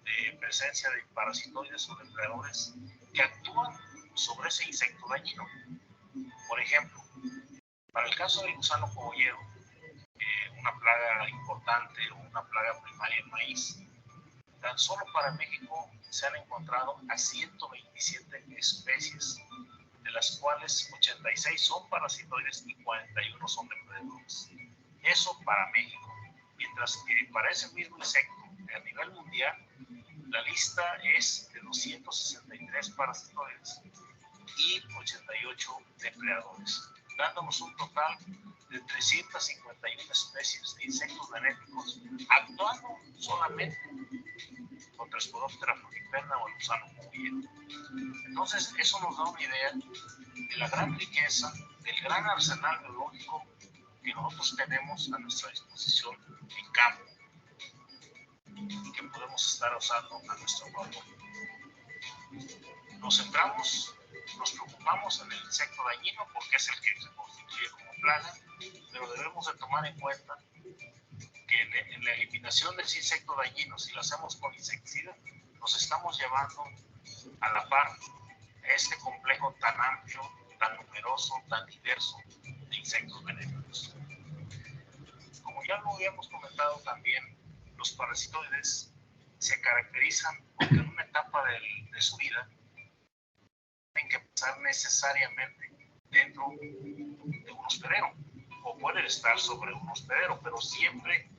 Speaker 2: de presencia de parasitoides o depredadores que actúan sobre ese insecto dañino. Por ejemplo, para el caso del gusano cogollero, una plaga importante o una plaga primaria en maíz, tan solo para México se han encontrado a 127 especies, de las cuales 86 son parasitoides y 41 son depredadores. Eso para México. Mientras que para ese mismo insecto, a nivel mundial, la lista es de 263 parasitoides y 88 depredadores, dándonos un total de 351 especies de insectos benéficos actuando solamente contra Sporoptera frugiperna o el gusano cogollero. Entonces, eso nos da una idea de la gran riqueza, del gran arsenal biológico que nosotros tenemos a nuestra disposición en campo, que podemos estar usando a nuestro favor. Nos preocupamos en el insecto dañino porque es el que se constituye como plaga, pero debemos de tomar en cuenta que en la eliminación de ese insecto dañino, si lo hacemos con insecticida, nos estamos llevando a la par este complejo tan amplio, tan numeroso, tan diverso de insectos benéficos. Como ya lo habíamos comentado también, los parasitoides se caracterizan porque en una etapa de su vida tienen que pasar necesariamente dentro de un hospedero, o pueden estar sobre un hospedero, pero siempre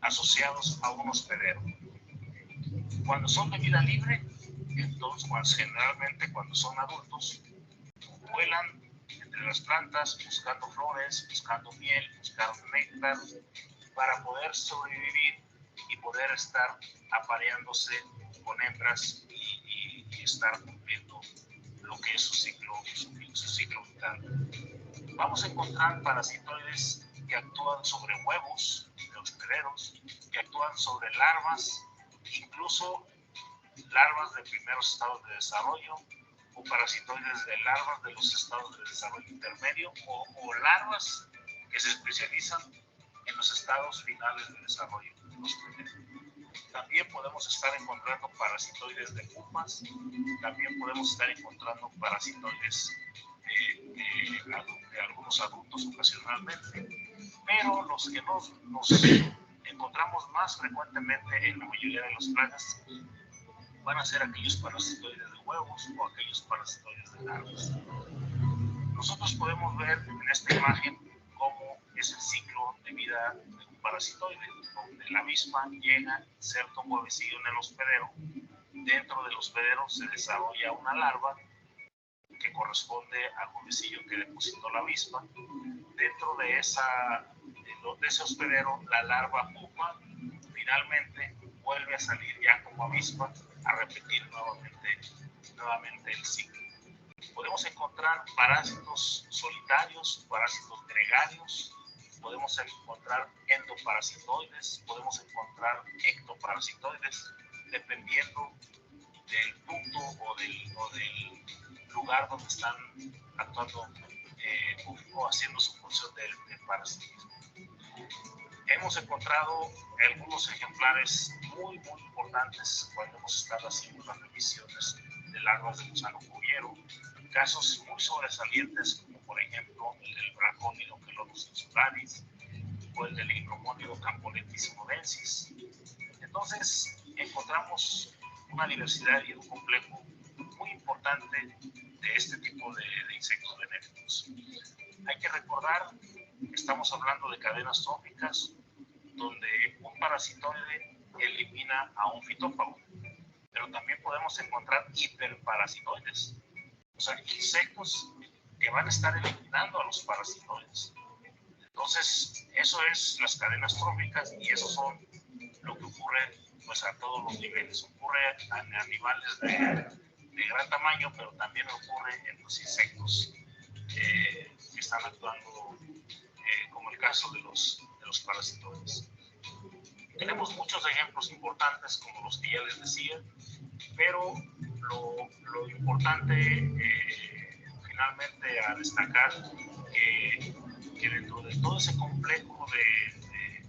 Speaker 2: asociados a un hospedero. Cuando son de vida libre, entonces generalmente cuando son adultos, vuelan entre las plantas buscando flores, buscando miel, buscando néctar, para poder sobrevivir y poder estar apareándose con hembras y estar cumpliendo lo que es su ciclo vital. Vamos a encontrar parasitoides que actúan sobre huevos de hospederos, que actúan sobre larvas, incluso larvas de primeros estados de desarrollo, o parasitoides de larvas de los estados de desarrollo intermedio, o larvas que se especializan en los estados finales de desarrollo de los primeros. También podemos estar encontrando parasitoides de pupas, también podemos estar encontrando parasitoides de algunos adultos ocasionalmente, pero los que nos encontramos más frecuentemente en la mayoría de las plagas van a ser aquellos parasitoides de huevos o aquellos parasitoides de larvas. Nosotros podemos ver en esta imagen cómo es el ciclo de vida de un parasitoide, donde la misma llega, inserta un huevecillo en el hospedero, dentro del hospedero se desarrolla una larva que corresponde al huevecillo que depositó la avispa. Dentro de ese hospedero, la larva pupa finalmente vuelve a salir ya como avispa a repetir nuevamente el ciclo. Podemos encontrar parásitos solitarios, parásitos gregarios, podemos encontrar endoparasitoides, podemos encontrar ectoparasitoides, dependiendo del punto o del lugar donde están actuando o haciendo su función del parasitismo. Hemos encontrado algunos ejemplares muy importantes cuando hemos estado haciendo las revisiones de larvas de gusano cubiero, casos muy sobresalientes como por ejemplo el del Braconido quelodus insularis o el del Hygromonido campoletis modensis. Entonces encontramos una diversidad y un complejo muy importante de este tipo de insectos benéficos. Hay que recordar que estamos hablando de cadenas tróficas donde un parasitoide elimina a un fitófago, pero también podemos encontrar hiperparasitoides, o sea, insectos que van a estar eliminando a los parasitoides. Entonces, eso es las cadenas tróficas y eso son lo que ocurre pues a todos los niveles. Ocurre a animales de gran tamaño, pero también ocurre en los insectos que están actuando, como el caso de los parasitoides. Tenemos muchos ejemplos importantes, como los que ya les decía, pero lo importante finalmente a destacar que dentro de todo ese complejo de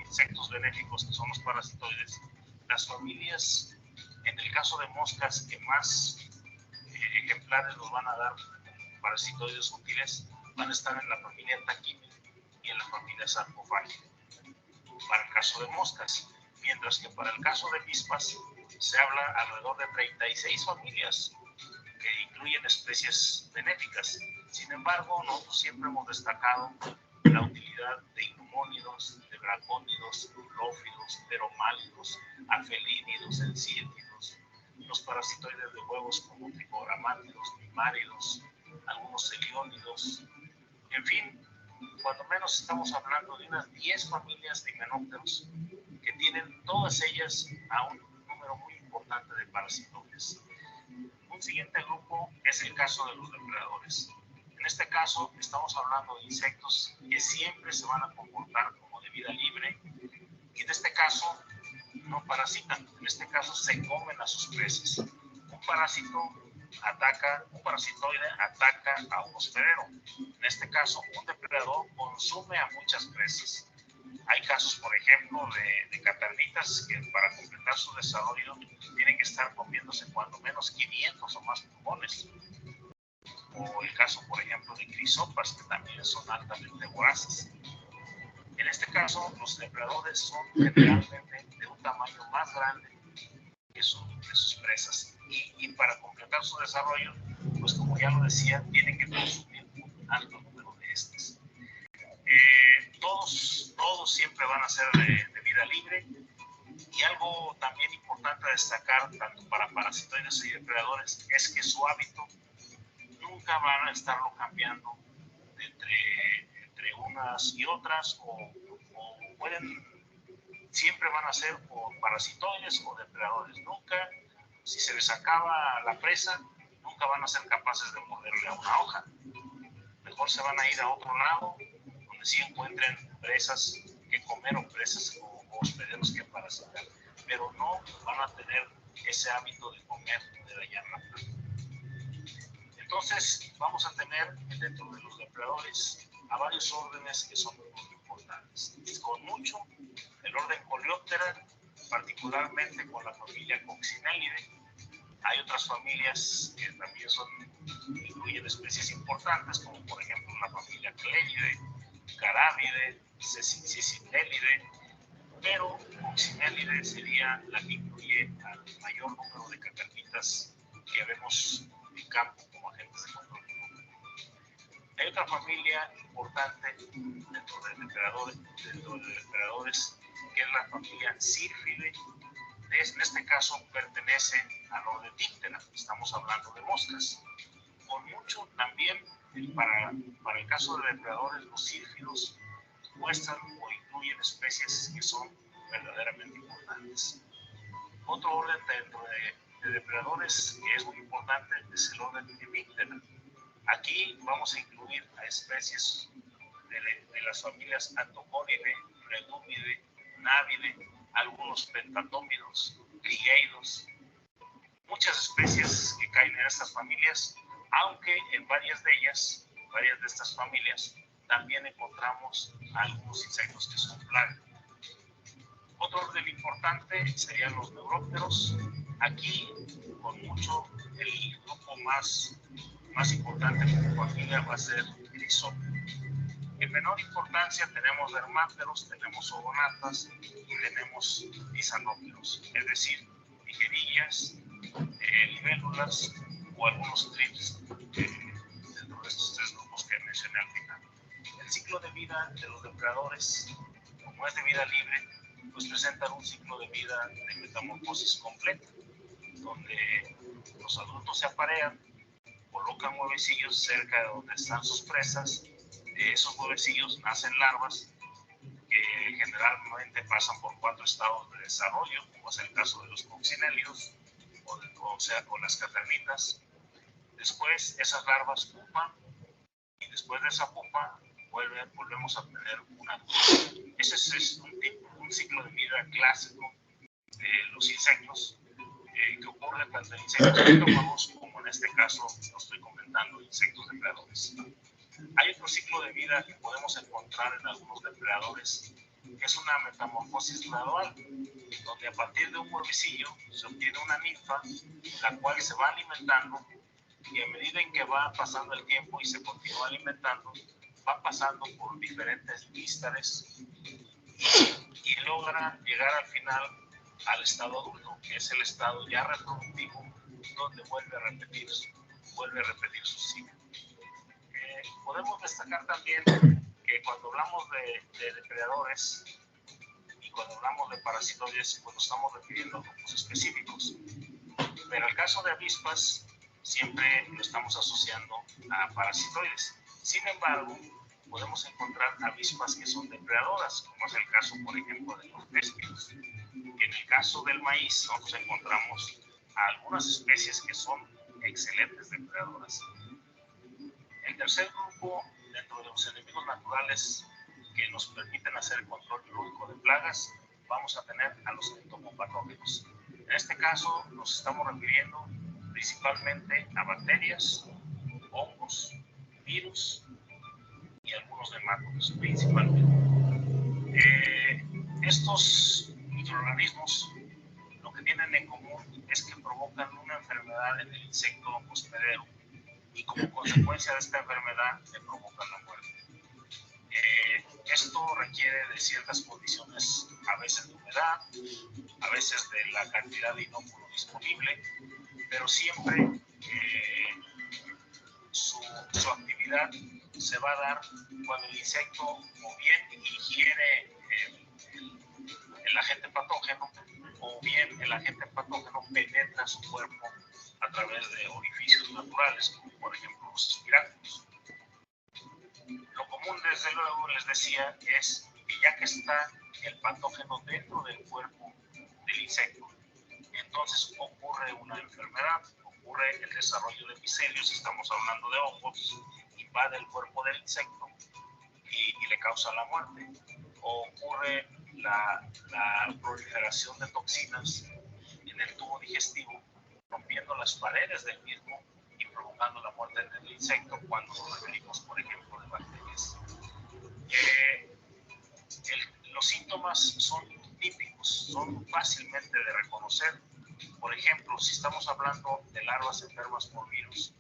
Speaker 2: insectos benéficos que son los parasitoides, las familias, en el caso de moscas, que más ejemplares nos van a dar parasitoides útiles, van a estar en la familia Tachynia y en la familia Sarcophagia, para el caso de moscas, mientras que para el caso de avispas se habla alrededor de 36 familias que incluyen especies benéficas. Sin embargo, nosotros siempre hemos destacado la utilidad de hygromónidos, de bracónidos, lófidos, peromálidos, afelínidos, encíetidos, los parasitoides de huevos como tricogramátidos, mimáridos, algunos celiónidos, en fin, cuando menos estamos hablando de unas 10 familias de himenópteros que tienen todas ellas a un número muy importante de parasitoides. Un siguiente grupo es el caso de los depredadores. En este caso estamos hablando de insectos que siempre se van a comportar como de vida libre y en este caso no parasitan, en este caso se comen a sus presas. Un parasitoide ataca a un hospedero. En este caso, un depredador consume a muchas presas. Hay casos, por ejemplo, de catarnitas que para completar su desarrollo tienen que estar comiéndose cuando menos 500 o más pulmones. O el caso, por ejemplo, de crisopas, que también son altamente voraces. En este caso, los depredadores son generalmente de un tamaño más grande que sus presas. Y para completar su desarrollo, pues como ya lo decía, tienen que consumir un alto número de estos. Todos siempre van a ser de vida libre. Y algo también importante a destacar, tanto para parasitoides y depredadores, es que su hábito nunca van a estarlo cambiando entre unas y otras, o siempre van a ser o parasitoides o depredadores. Nunca, si se les acaba la presa, nunca van a ser capaces de morderle a una hoja. Mejor se van a ir a otro lado, donde sí encuentren presas que comer o presas o hospederos que parasitar. Pero no van a tener ese hábito de comer, de dañar la planta. Entonces, vamos a tener dentro de los depredadores a varios órdenes que son muy importantes. Con mucho, el orden Coleoptera, particularmente con la familia Coccinellidae. Hay otras familias que también incluyen especies importantes, como por ejemplo la familia Clelidae, Carabidae, Cicindelidae, pero Coccinellidae sería la que incluye al mayor número de catarnitas que vemos en campo como agentes de control. Hay otra familia importante dentro de depredadores, que es la familia Syrphidae. En este caso pertenece al orden Diptera, estamos hablando de moscas. Con mucho también, para el caso de depredadores, los sírfidos muestran o incluyen especies que son verdaderamente importantes. Otro orden dentro de depredadores que es muy importante es el orden Hemiptera. Aquí vamos a incluir a especies de las familias Antocónidae, Redumidae, Navidae, algunos pentatómidos, Ligeidos, muchas especies que caen en estas familias, aunque en varias de ellas, varias de estas familias, también encontramos algunos insectos que son plaga. Otro orden importante serían los neurópteros. Aquí, con mucho, el grupo más importante como familia va a ser Crisóptero. En menor importancia tenemos dermápteros, tenemos odonatas y tenemos disanópteros, es decir, tijerillas, libélulas o algunos trips dentro de estos tres grupos que mencioné al final. El ciclo de vida de los depredadores, como es de vida libre, pues presentan un ciclo de vida de metamorfosis completa, donde los adultos se aparean, colocan huevecillos cerca de donde están sus presas. De esos huevecillos nacen larvas que generalmente pasan por 4 estados de desarrollo, como es el caso de los coccinélidos o las caternitas. Después esas larvas pupan y después de esa pupa volvemos a tener una adulto. Ese es un ciclo de vida clásico de los insectos que ocurre tanto en insectos entomólogos como en este caso lo estoy comentando, insectos depredadores. Hay otro ciclo de vida que podemos encontrar en algunos depredadores, que es una metamorfosis gradual, donde a partir de un huevecillo se obtiene una ninfa, la cual se va alimentando, y a medida en que va pasando el tiempo y se continúa alimentando, va pasando por diferentes vístares y logra llegar al final al estado adulto, que es el estado ya reproductivo, donde vuelve a repetir su ciclo. Podemos destacar también que cuando hablamos de depredadores y cuando hablamos de parasitoides, pues nos estamos refiriendo a grupos específicos. Pero el caso de avispas siempre lo estamos asociando a parasitoides. Sin embargo, podemos encontrar avispas que son depredadoras, como es el caso, por ejemplo, de los téspidos. En el caso del maíz, nosotros encontramos a algunas especies que son excelentes depredadoras. El tercer grupo, dentro de los enemigos naturales que nos permiten hacer el control biológico de plagas, vamos a tener a los entomopatógenos. En este caso nos estamos refiriendo principalmente a bacterias, hongos, virus y algunos nematodos principalmente. Estos microorganismos lo que tienen en común es que provocan una enfermedad en el insecto hospedero y como consecuencia de esta enfermedad le provocan la muerte. Esto requiere de ciertas condiciones, a veces de humedad, a veces de la cantidad de inóculo disponible, pero siempre su actividad se va a dar cuando el insecto o bien ingiere el agente patógeno o bien el agente patógeno penetra su cuerpo a través de orificios naturales, como por ejemplo los espiráculos. Lo común, desde luego, les decía, es que ya que está el patógeno dentro del cuerpo del insecto, entonces ocurre una enfermedad, ocurre el desarrollo de micelios, estamos hablando de hongos, invade el cuerpo del insecto y le causa la muerte. O ocurre la proliferación de toxinas en el tubo digestivo, rompiendo las paredes del mismo y provocando la muerte del insecto cuando nos referimos, por ejemplo, de bacterias. Los síntomas son típicos, son fácilmente de reconocer. Por ejemplo, si estamos hablando de larvas enfermas por virus,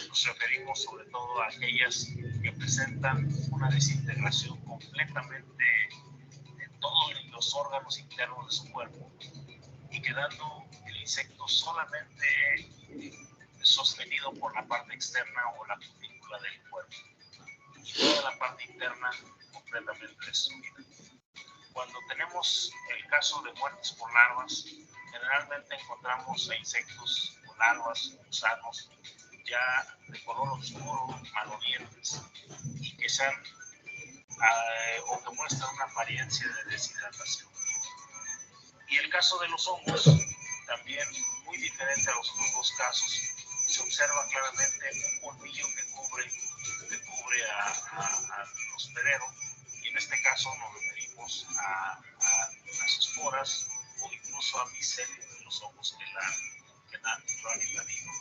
Speaker 2: nos referimos sobre todo a aquellas que presentan una desintegración completamente de todos los órganos internos de su cuerpo y quedando el insecto solamente sostenido por la parte externa o la cutícula del cuerpo y toda la parte interna completamente destruida. Cuando tenemos el caso de muertes por larvas, generalmente encontramos a insectos o larvas, gusanos, ya de color oscuro, malolientes, y que o que muestran una apariencia de deshidratación. Y el caso de los hongos, también muy diferente a los otros dos casos, se observa claramente un colmillo que cubre al hospedero, y en este caso nos referimos a las esporas o incluso a micelio de los hongos que lo han invadido.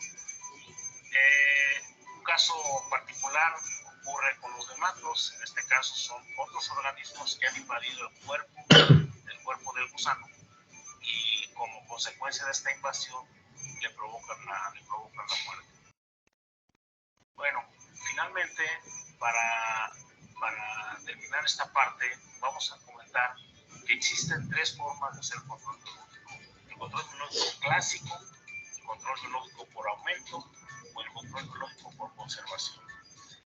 Speaker 2: Un caso particular ocurre con los nematodos. En este caso son otros organismos que han invadido el cuerpo del gusano, y como consecuencia de esta invasión le provocan la muerte. Bueno, finalmente, para terminar esta parte, vamos a comentar que existen tres formas de hacer control biológico: el control biológico clásico, el control biológico por aumento o el control biológico por conservación.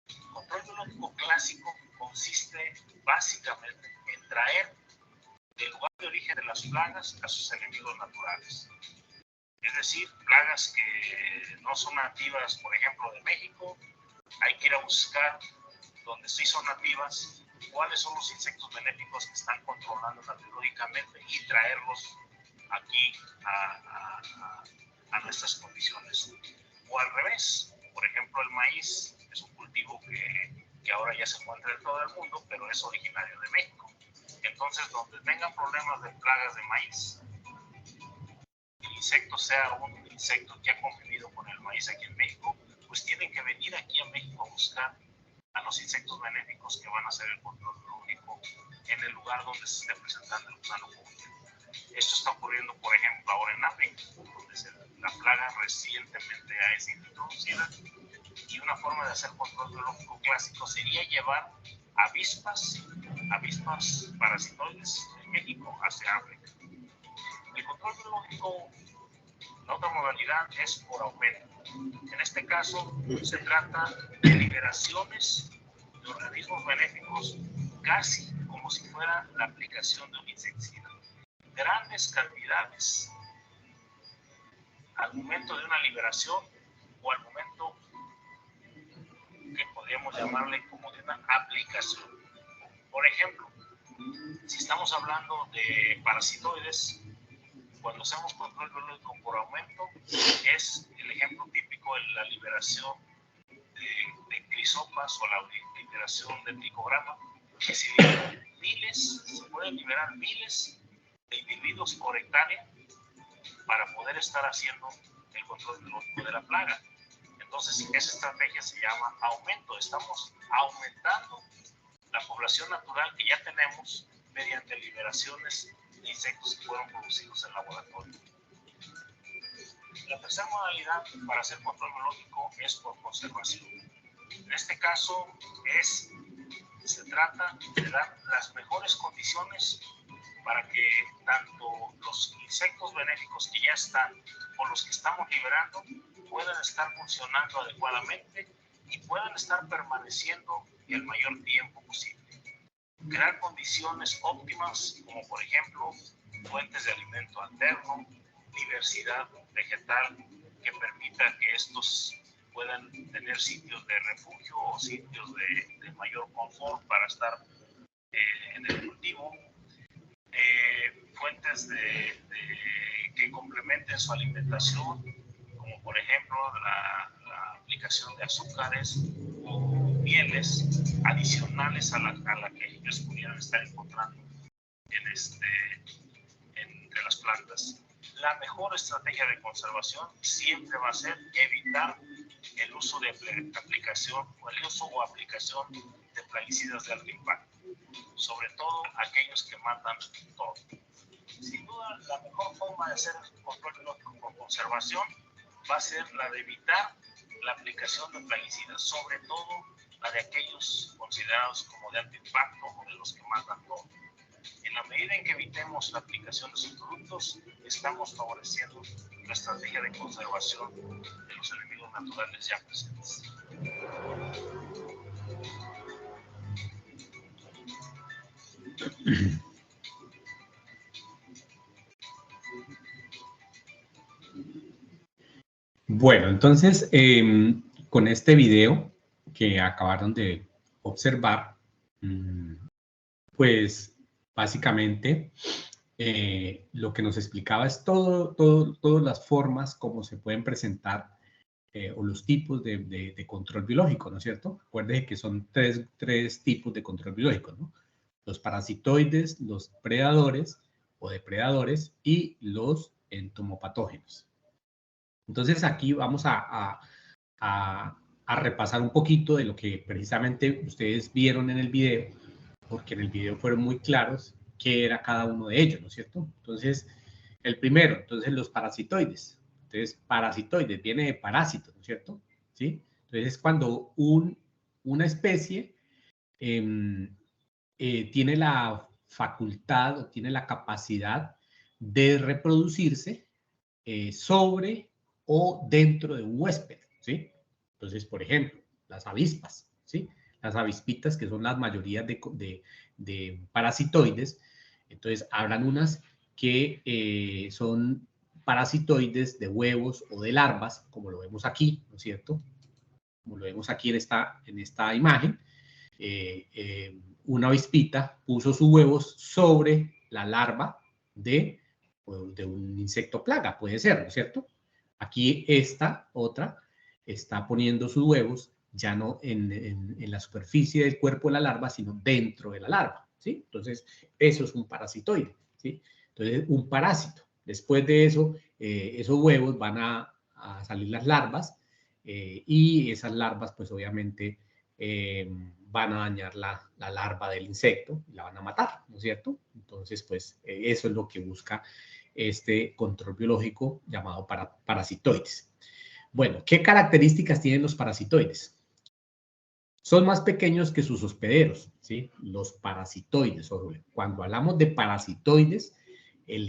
Speaker 2: El control biológico clásico consiste básicamente en traer del lugar de origen de las plagas a sus enemigos naturales. Es decir, plagas que no son nativas, por ejemplo, de México, hay que ir a buscar donde sí son nativas cuáles son los insectos benéficos que están controlando biológicamente y traerlos aquí a nuestras condiciones. O al revés, por ejemplo, el maíz es un cultivo que ahora ya se encuentra en todo el mundo, pero es originario de México. Entonces, donde tengan problemas de plagas de maíz, el insecto sea un insecto que ha convivido con el maíz aquí en México, pues tienen que venir aquí a México a buscar a los insectos benéficos que van a hacer el control biológico en el lugar donde se esté presentando el gusano común. Esto está ocurriendo, por ejemplo, ahora en África, donde la plaga recientemente ha sido introducida, y una forma de hacer control biológico clásico sería llevar avispas parasitoides de México hacia África. El control biológico, la otra modalidad, es por aumento. En este caso, se trata de liberaciones de organismos benéficos casi como si fuera la aplicación de un insecticida. Grandes cantidades al momento de una liberación o al momento que podríamos llamarle como de una aplicación. Por ejemplo, si estamos hablando de parasitoides, cuando hacemos control biológico por aumento, es el ejemplo típico de la liberación de crisopas o la liberación de tricograma, que se pueden liberar miles de individuos por hectárea para poder estar haciendo el control biológico de la plaga. Entonces, esa estrategia se llama aumento. Estamos aumentando la población natural que ya tenemos mediante liberaciones de insectos que fueron producidos en laboratorio. La tercera modalidad para hacer control biológico es por conservación. En este caso, se trata de dar las mejores condiciones para que tanto los insectos benéficos que ya están o los que estamos liberando puedan estar funcionando adecuadamente y puedan estar permaneciendo el mayor tiempo posible. Crear condiciones óptimas, como por ejemplo fuentes de alimento alterno, diversidad vegetal que permita que estos puedan tener sitios de refugio o sitios de mayor confort para estar en el cultivo, fuentes que complementen su alimentación, como por ejemplo la aplicación de azúcares o mieles adicionales a la que ellos pudieran estar encontrando entre las plantas. La mejor estrategia de conservación siempre va a ser evitar el uso de aplicación o aplicación de plaguicidas de alto impacto, sobre todo aquellos que matan todo. Sin duda, la mejor forma de hacer control biológico por conservación va a ser la de evitar la aplicación de plaguicidas, sobre todo la de aquellos considerados como de alto impacto o de los que matan todo. En la medida en que evitemos la aplicación de sus productos, estamos favoreciendo la estrategia de conservación de los enemigos naturales ya presentes.
Speaker 1: Bueno, entonces, con este video que acabaron de observar, pues básicamente lo que nos explicaba es todas las formas como se pueden presentar o los tipos de control biológico, ¿no es cierto? Acuérdense que son tres tipos de control biológico, ¿no? Los parasitoides, los predadores o depredadores y los entomopatógenos. Entonces aquí vamos a repasar un poquito de lo que precisamente ustedes vieron en el video, porque en el video fueron muy claros qué era cada uno de ellos, ¿no es cierto? Entonces, el primero, entonces los parasitoides. Entonces, parasitoides viene de parásito, ¿no es cierto? ¿Sí? Entonces, es cuando una especie tiene la facultad o tiene la capacidad de reproducirse sobre o dentro de un huésped, ¿sí? Entonces, por ejemplo, las avispas, ¿sí? Las avispitas, que son las mayorías de parasitoides. Entonces, habrán unas que son parasitoides de huevos o de larvas, como lo vemos aquí, ¿no es cierto? Como lo vemos aquí en esta imagen. Una avispita puso sus huevos sobre la larva de un insecto plaga, puede ser, ¿no es cierto? Aquí esta otra está poniendo sus huevos ya no en la superficie del cuerpo de la larva, sino dentro de la larva, ¿sí? Entonces, eso es un parasitoide, ¿sí? Entonces, un parásito. Después de eso, esos huevos van a salir las larvas y esas larvas, pues obviamente, van a dañar la larva del insecto y la van a matar, ¿no es cierto? Entonces, pues eso es lo que busca este control biológico llamado parasitoides. Bueno, ¿qué características tienen los parasitoides? Son más pequeños que sus hospederos, ¿sí? Los parasitoides. Cuando hablamos de parasitoides, el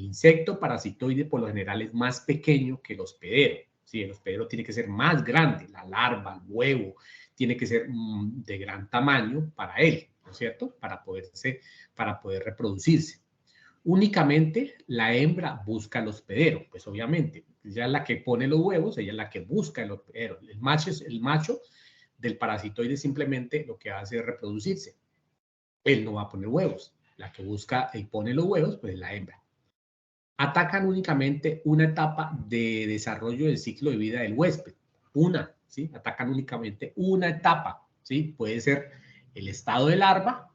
Speaker 1: insecto parasitoide por lo general es más pequeño que el hospedero, ¿sí? El hospedero tiene que ser más grande, la larva, el huevo, tiene que ser de gran tamaño para él, ¿no es cierto? Para poder reproducirse. Únicamente la hembra busca el hospedero, pues obviamente, ella es la que pone los huevos, ella es la que busca el hospedero. El macho del parasitoide simplemente lo que hace es reproducirse. Él no va a poner huevos. La que busca y pone los huevos, pues es la hembra. Atacan únicamente una etapa de desarrollo del ciclo de vida del huésped. Una, ¿sí? Atacan únicamente una etapa, ¿sí? Puede ser el estado de larva,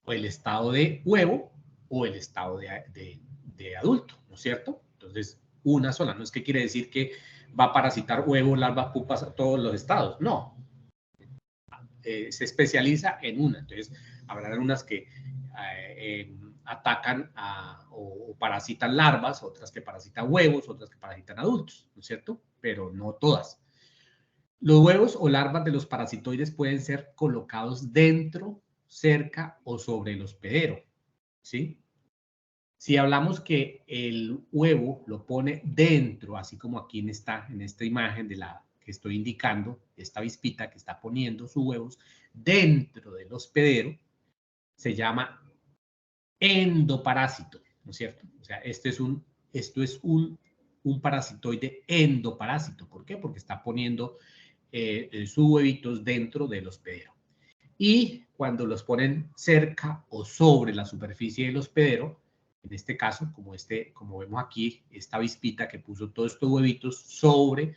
Speaker 1: o el estado de huevo, o el estado de adulto, ¿no es cierto? Entonces, una sola. No es que quiere decir que va a parasitar huevos, larvas, pupas, todos los estados. No. Se especializa en una. Entonces, habrá unas que atacan o parasitan larvas, otras que parasitan huevos, otras que parasitan adultos, ¿no es cierto? Pero no todas. Los huevos o larvas de los parasitoides pueden ser colocados dentro, cerca o sobre el hospedero, ¿sí? Si hablamos que el huevo lo pone dentro, así como aquí en esta imagen de la que estoy indicando, esta avispita que está poniendo sus huevos dentro del hospedero, se llama endoparásito, ¿no es cierto? O sea, esto es un parasitoide endoparásito. ¿Por qué? Porque está poniendo sus huevitos dentro del hospedero. Y cuando los ponen cerca o sobre la superficie del hospedero, en este caso, como vemos aquí, esta avispita que puso todos estos huevitos sobre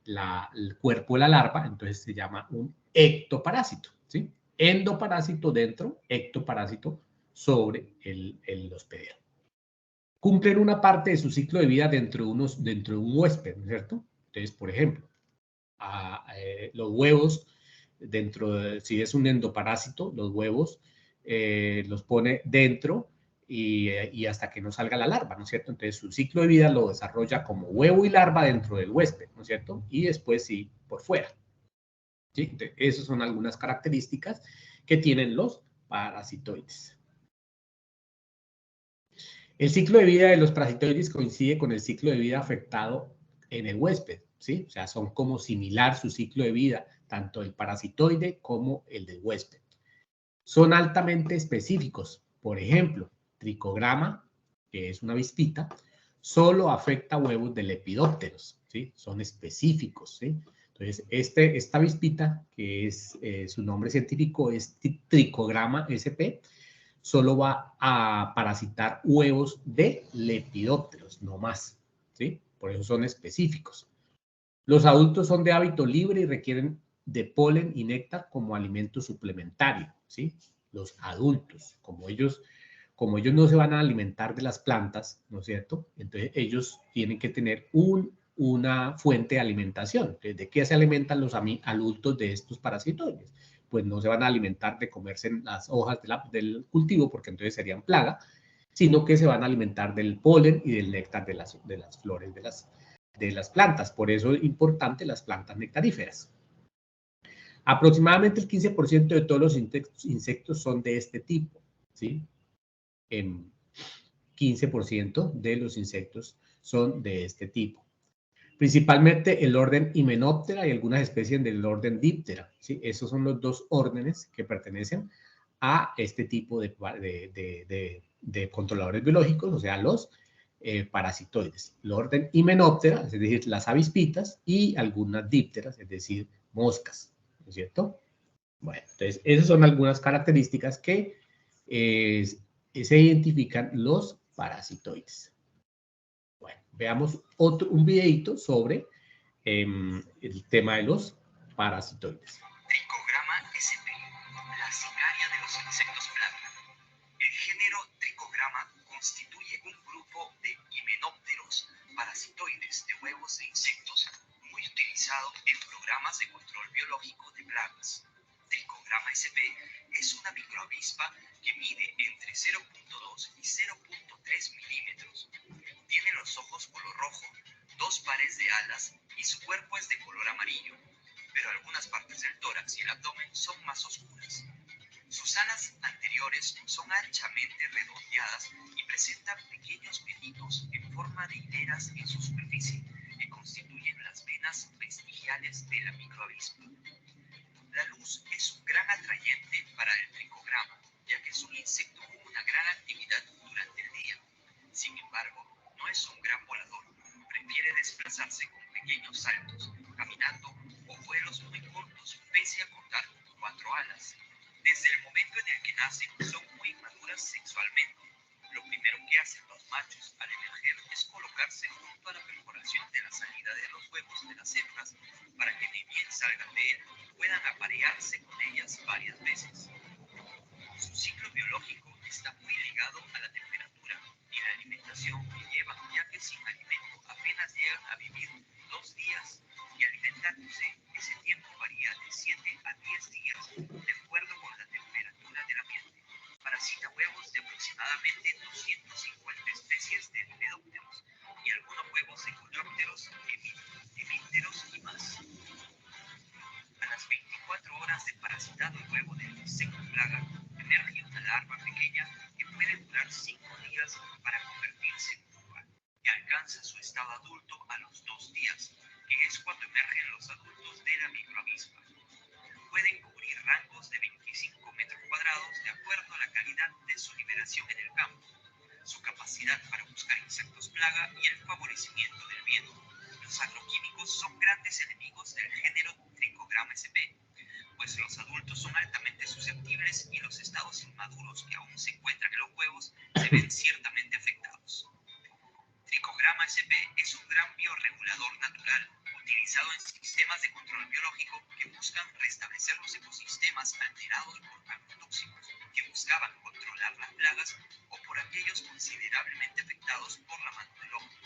Speaker 1: el cuerpo de la larva, entonces se llama un ectoparásito, ¿sí? Endoparásito dentro, ectoparásito sobre el hospedero. Cumplen una parte de su ciclo de vida dentro de un huésped, ¿no es cierto? Entonces, por ejemplo, los huevos, si es un endoparásito, los huevos los pone dentro y hasta que no salga la larva, ¿no es cierto? Entonces su ciclo de vida lo desarrolla como huevo y larva dentro del huésped, ¿no es cierto? Y después sí, por fuera. ¿Sí? Entonces, esas son algunas características que tienen los parasitoides. El ciclo de vida de los parasitoides coincide con el ciclo de vida afectado en el huésped, ¿sí? O sea, son como similar su ciclo de vida, tanto el parasitoide como el del huésped. Son altamente específicos. Por ejemplo, tricograma, que es una avispita, solo afecta huevos de lepidópteros, ¿sí? Son específicos, ¿sí? Entonces, esta avispita, que es su nombre científico es Tricograma sp, solo va a parasitar huevos de lepidópteros, no más, ¿sí? Por eso son específicos. Los adultos son de hábito libre y requieren de polen y néctar como alimento suplementario, ¿sí? Los adultos, como ellos no se van a alimentar de las plantas, ¿no es cierto? Entonces ellos tienen que tener una fuente de alimentación. ¿De qué se alimentan los adultos de estos parasitoides? Pues no se van a alimentar de comerse las hojas del cultivo, porque entonces serían plaga, sino que se van a alimentar del polen y del néctar de las flores de las plantas. Por eso es importante las plantas nectaríferas. Aproximadamente el 15% de todos los insectos son de este tipo, ¿sí? 15% de los insectos son de este tipo. Principalmente el orden Hymenoptera y algunas especies del orden Diptera, ¿sí? Esos son los dos órdenes que pertenecen a este tipo de controladores biológicos, o sea, los parasitoides. El orden Hymenoptera, es decir, las avispitas, y algunas dípteras, es decir, moscas, ¿no es cierto? Bueno, entonces, esas son algunas características que se identifican los parasitoides. Bueno, veamos un videito sobre el tema de los parasitoides.
Speaker 3: Tricograma sp, la sicaria de los insectos plaga. El género Tricograma constituye un grupo de himenópteros parasitoides de huevos de insectos muy utilizado en programas de control biológico de plagas. Tricograma sp es una microavispa que mide entre 0.2 y 0.3 milímetros. Tiene los ojos color rojo, 2 pares de alas y su cuerpo es de color amarillo, pero algunas partes del tórax y el abdomen son más oscuras. Sus alas anteriores son anchamente redondeadas y presentan pequeños pelitos en forma de hileras en su superficie que constituyen las venas vestigiales de la microavispa. La luz es un gran atrayente para el tricograma, ya que es un insecto con una gran actividad durante el día. Sin embargo, no es un gran volador, prefiere desplazarse con pequeños saltos, caminando o vuelos muy cortos, pese a contar con 4 alas. Desde el momento en el que nacen, son muy inmaduras sexualmente. Lo primero que hacen los machos al emerger es colocarse junto a la perforación de la salida de los huevos de las hembras para que ni bien salgan de él, puedan aparearse con ellas varias veces. Su ciclo biológico está muy ligado a la temperatura y la alimentación que llevan, ya que sin alimento apenas llegan a vivir 2 días y alimentándose, ese tiempo varía de 7 a 10 días de acuerdo con la temperatura del ambiente. Parasita huevos de aproximadamente 250 especies de lepidópteros y algunos huevos de coleópteros, hemípteros y más. A las 24 horas de parasitado el huevo del insecto plaga, emerge una larva pequeña que puede durar 5 días para convertirse en pupa, y alcanza su estado adulto a los 2 días, que es cuando emergen los adultos de la microavispa. Pueden cubrir rangos de 25 metros cuadrados de acuerdo a la calidad de su liberación en el campo, su capacidad para buscar insectos plaga y el favorecimiento del viento. Los agroquímicos son grandes enemigos del género Tricograma sp, pues los adultos son altamente susceptibles y los estados inmaduros que aún se encuentran en los huevos se ven ciertamente afectados. Tricograma sp es un gran biorregulador natural utilizado en sistemas de control biológico que buscan restablecer los ecosistemas alterados por agrotóxicos que buscaban controlar las plagas o por aquellos considerablemente afectados por la mano del hombre.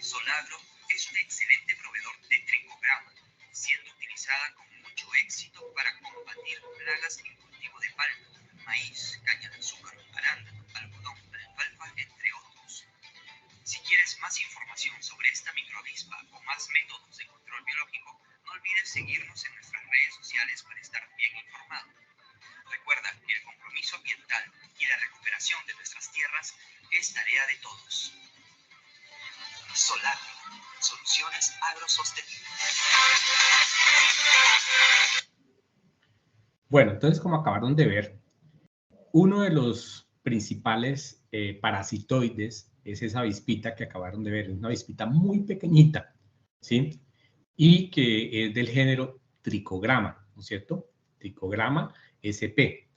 Speaker 3: Solagro es un excelente proveedor de tricograma, siendo utilizada con mucho éxito para combatir plagas en cultivo de palma, maíz, caña de azúcar, arándano, algodón, alfalfa, entre otros. Si quieres más información sobre esta microavispa o más métodos de control biológico, no olvides seguirnos en nuestras redes sociales para estar bien informado. Recuerda que el compromiso ambiental y la recuperación de nuestras tierras es tarea de todos. Solagro, soluciones agrosostenibles.
Speaker 1: Bueno, entonces, como acabaron de ver, uno de los principales parasitoides es esa avispita que acabaron de ver, es una avispita muy pequeñita, ¿sí? Y que es del género Tricograma, ¿no es cierto? Tricograma sp.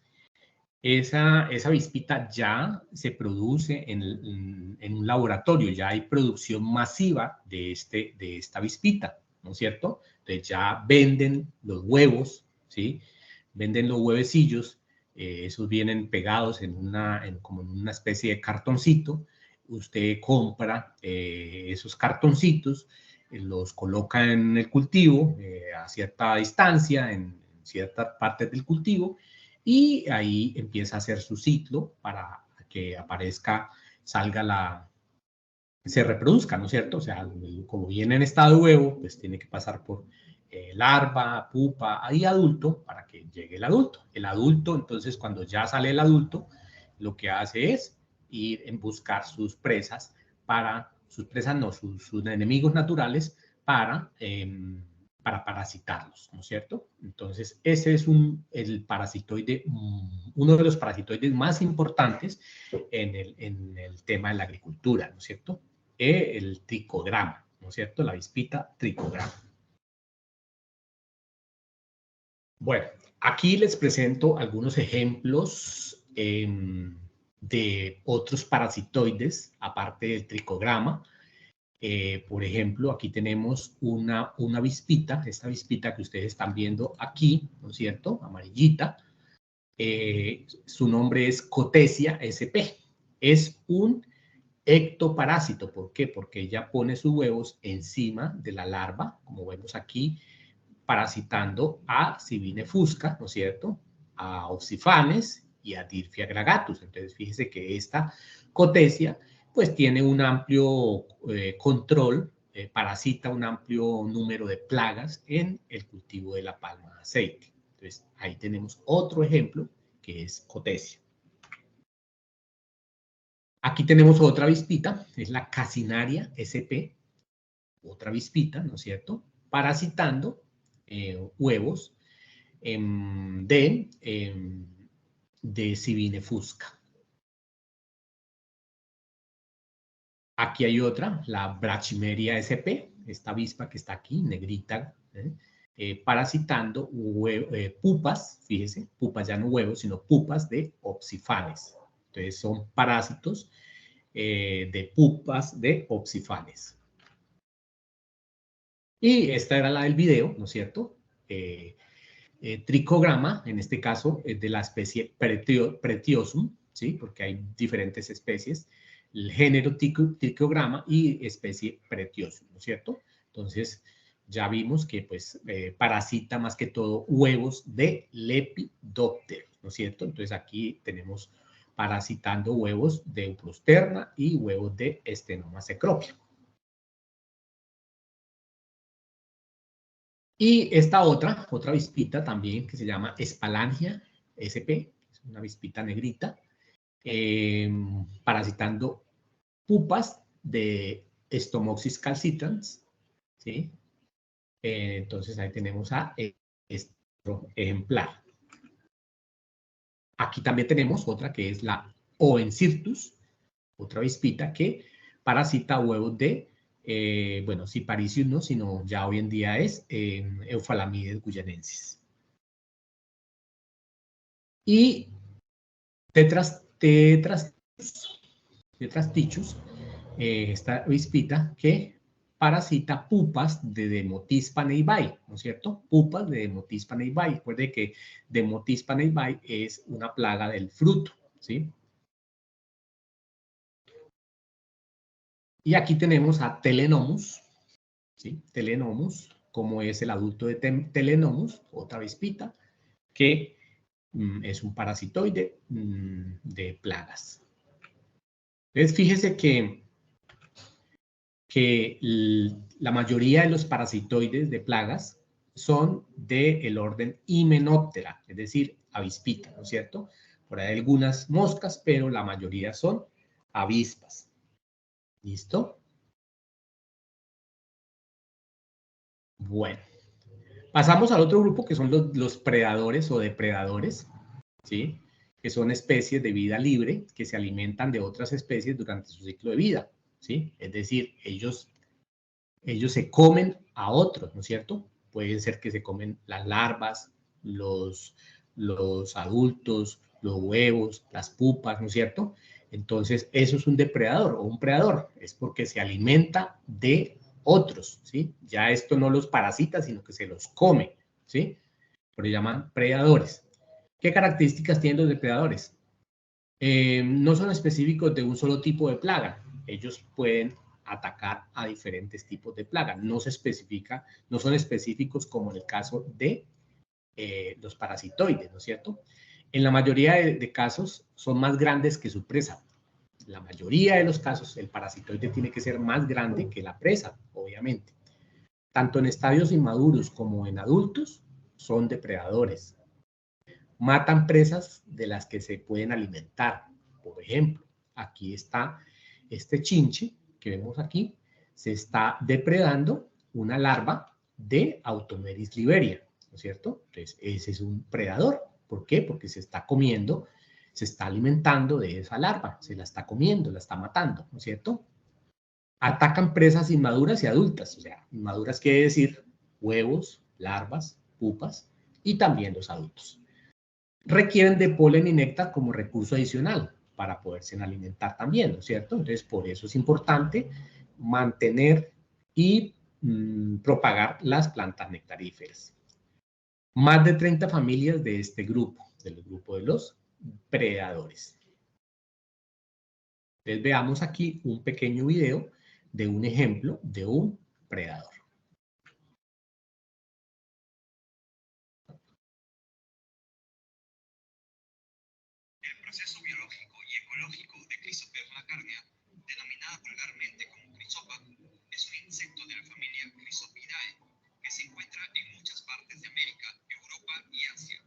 Speaker 1: esa avispita ya se produce en un laboratorio, ya hay producción masiva de esta avispita, ¿no es cierto? Entonces ya venden los huevos, ¿sí? Venden los huevecillos, esos vienen pegados como en una especie de cartoncito. Usted compra esos cartoncitos, los coloca en el cultivo a cierta distancia, en ciertas partes del cultivo, y ahí empieza a hacer su ciclo para que aparezca, se reproduzca, ¿no es cierto? O sea, como viene en estado de huevo, pues tiene que pasar por larva, pupa y adulto para que llegue el adulto. El adulto, entonces, cuando ya sale el adulto, lo que hace es ir en buscar sus presas sus enemigos naturales para parasitarlos, ¿no es cierto? Entonces, ese es el parasitoide, uno de los parasitoides más importantes en el tema de la agricultura, ¿no es cierto? El tricograma, ¿no es cierto? La avispita tricograma. Bueno, aquí les presento algunos ejemplos de otros parasitoides, aparte del tricograma. Por ejemplo, aquí tenemos una avispita, esta avispita que ustedes están viendo aquí, ¿no es cierto? Amarillita. Su nombre es Cotesia sp. Es un ectoparásito. ¿Por qué? Porque ella pone sus huevos encima de la larva, como vemos aquí, parasitando a Cibine fusca, ¿no es cierto? A Opsifanes y a Dirfia gragatus. Entonces, fíjese que esta Cotesia, pues tiene un amplio control, parasita un amplio número de plagas en el cultivo de la palma de aceite. Entonces, ahí tenemos otro ejemplo que es Cotesia. Aquí tenemos otra avispita, es la Casinaria sp, otra avispita, ¿no es cierto? Parasitando huevos de Cibine fusca. Aquí hay otra, la Brachimeria sp, esta avispa que está aquí, negrita, parasitando pupas, fíjese, pupas ya no huevos, sino pupas de Opsifanes. Entonces son parásitos de pupas de Opsifanes. Y esta era la del video, ¿no es cierto? Tricograma, en este caso, de la especie Pretiosum, ¿sí? Porque hay diferentes especies, el género Tricograma y especie Pretiosum, ¿no es cierto? Entonces, ya vimos que, pues, parasita más que todo huevos de Lepidopteros, ¿no es cierto? Entonces, aquí tenemos parasitando huevos de Euprosterna y huevos de Stenoma cecropia. Y esta otra avispita también que se llama Spalangia sp, es una avispita negrita, parasitando pupas de Stomoxys calcitrans, ¿sí? Entonces ahí tenemos a este ejemplar. Aquí también tenemos otra que es la Oencyrtus, otra avispita que parasita huevos de bueno, Ciparicius no, sino ya hoy en día es Euphalamides guyanensis. Y Tetrastichus, esta avispita que parasita pupas de Demotis paneibae, ¿no es cierto? Pupas de Demotis paneibae. Recuerde que Demotis paneibae es una plaga del fruto, ¿sí? Y aquí tenemos a Telenomus, ¿sí? Telenomus, como es el adulto de Telenomus, otra avispita, que es un parasitoide de plagas. Entonces, fíjese que la mayoría de los parasitoides de plagas son del orden Hymenoptera, es decir, avispita, ¿no es cierto? Por ahí hay algunas moscas, pero la mayoría son avispas. ¿Listo? Bueno. Pasamos al otro grupo que son los predadores o depredadores, ¿sí? Que son especies de vida libre que se alimentan de otras especies durante su ciclo de vida, ¿sí? Es decir, ellos se comen a otros, ¿no es cierto? Pueden ser que se comen las larvas, los adultos los huevos, las pupas, ¿no es cierto? Entonces, eso es un depredador o un predador, es porque se alimenta de otros, ¿sí? Ya esto no los parasita, sino que se los come, ¿sí? Por eso llaman predadores. ¿Qué características tienen los depredadores? No son específicos de un solo tipo de plaga. Ellos pueden atacar a diferentes tipos de plaga. No se especifica, no son específicos como en el caso de los parasitoides, ¿no es cierto? En la mayoría de casos son más grandes que su presa. En la mayoría de los casos el parasitoide tiene que ser más grande que la presa, obviamente. Tanto en estadios inmaduros como en adultos son depredadores. Matan presas de las que se pueden alimentar. Por ejemplo, aquí está este chinche que vemos aquí, se está depredando una larva de Automeris liberia, ¿no es cierto? Entonces, ese es un predador. ¿Por qué? Porque se está comiendo, se está alimentando de esa larva, se la está comiendo, la está matando, ¿no es cierto? Atacan presas inmaduras y adultas, o sea, inmaduras quiere decir huevos, larvas, pupas y también los adultos. Requieren de polen y néctar como recurso adicional para poderse alimentar también, ¿no es cierto? Entonces, por eso es importante mantener y propagar las plantas nectaríferas. Más de 30 familias de este grupo, del grupo de los predadores. Entonces, veamos aquí un pequeño video de un ejemplo de un predador.
Speaker 3: El proceso biológico y ecológico de Chrysoperla carnea, denominada vulgarmente como crisopa, es un insecto de la familia Chrysopidae que se encuentra en muchas partes de América, Europa y Asia.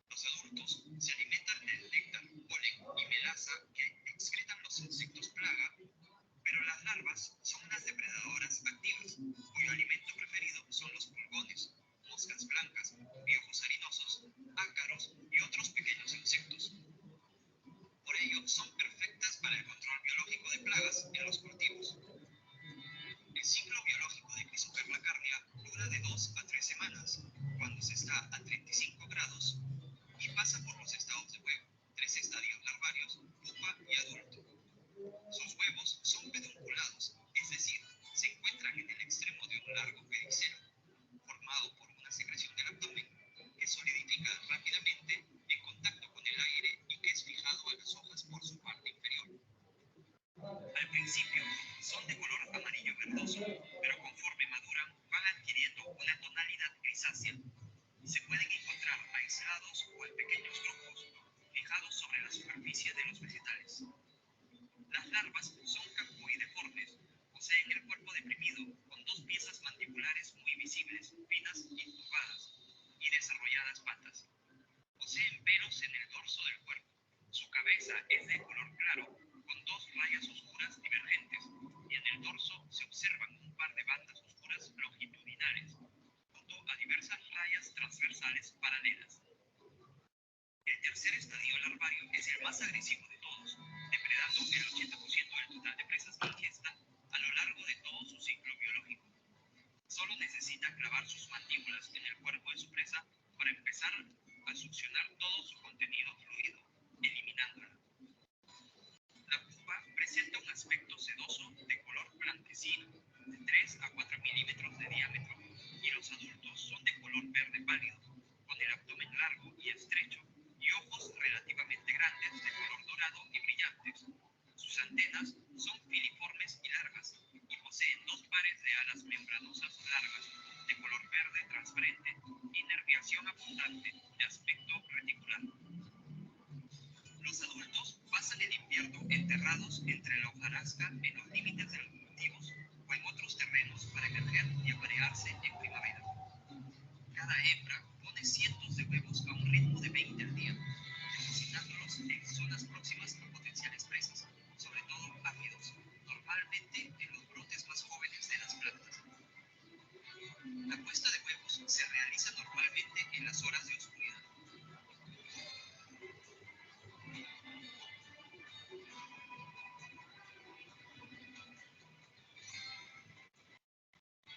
Speaker 3: Los adultos se alimentan del néctar, polen y melaza que excretan los insectos plaga, pero las larvas son unas depredadoras activas, cuyo alimento preferido son los pulgones, moscas blancas, piojos harinosos, ácaros y otros pequeños insectos. Por ello, son perfectas para el control biológico de plagas en los cultivos. El ciclo biológico de Chrysoperla carnea dura de 2 a 3 semanas, cuando se está a 35 grados, y pasa por los estados de huevo, 3 estadios larvarios, pupa y adulto. Sus huevos son pedunculados, es decir, se encuentran en el extremo de un largo pedicelo, formado por una secreción del abdomen que solidifica rápidamente en contacto con el aire y que es fijado a las hojas por su parte inferior. Al principio son de color amarillo verdoso, pero conforme maduran van adquiriendo una tonalidad grisácea. Se pueden encontrar aislados o en pequeños grupos, fijados sobre la superficie de los vegetales. Las larvas son campoideformes, poseen el cuerpo deprimido con 2 piezas mandibulares muy visibles, finas y curvadas, y desarrolladas patas. Poseen pelos en el dorso del cuerpo. Su cabeza es de color claro, con 2 rayas oscuras divergentes, y en el dorso se observan un par de bandas oscuras longitudinales, junto a diversas rayas transversales paralelas. El tercer estadio larvario es el más agresivo de todos, depredando el 80% del total de presas que ingesta a lo largo de todo su ciclo biológico. Solo necesita clavar sus mandíbulas en el cuerpo de su presa para empezar a succionar todo su contenido fluido, eliminándola. La pupa presenta un aspecto sedoso de color blanquecino, de 3 a 4 milímetros de diámetro, y los adultos son de color verde pálido, con el abdomen largo y estrecho, y ojos relativamente grandes de color dorado y brillantes. Sus antenas son filiformes y largas, y poseen 2 pares de alas membranosas largas, de color verde transparente, y nerviación abundante, de aspecto reticular. Los adultos pasan el invierno enterrados entre la hojarasca en los límites de los cultivos o en otros terrenos para crecer y aparearse en primavera. Cada hembra pone cientos de huevos a un ritmo de 20 al día, depositándolos en zonas próximas a potenciales presas, sobre todo áfidos, normalmente en los brotes más jóvenes de las plantas. La puesta de huevos se realiza normalmente en las horas de oscuridad.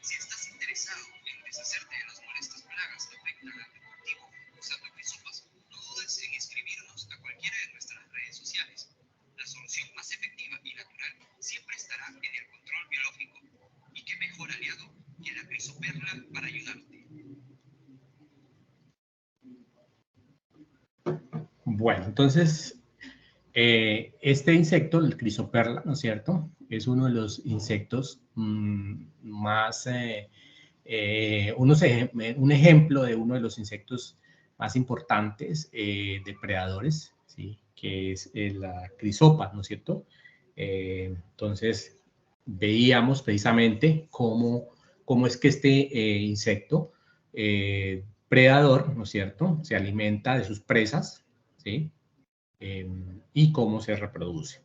Speaker 3: Si estás interesado en deshacerte de las molestas plagas que afectan al cultivo usando crisopas, no dudes en escribirnos a
Speaker 1: Bueno, entonces, este insecto, el crisoperla, ¿no es cierto? Es uno de los insectos más, un ejemplo de uno de los insectos más importantes depredadores, ¿sí? Que es la crisopa, ¿no es cierto? Entonces, veíamos precisamente cómo es que este insecto predador, ¿no es cierto?, se alimenta de sus presas, ¿sí? Y cómo se reproduce.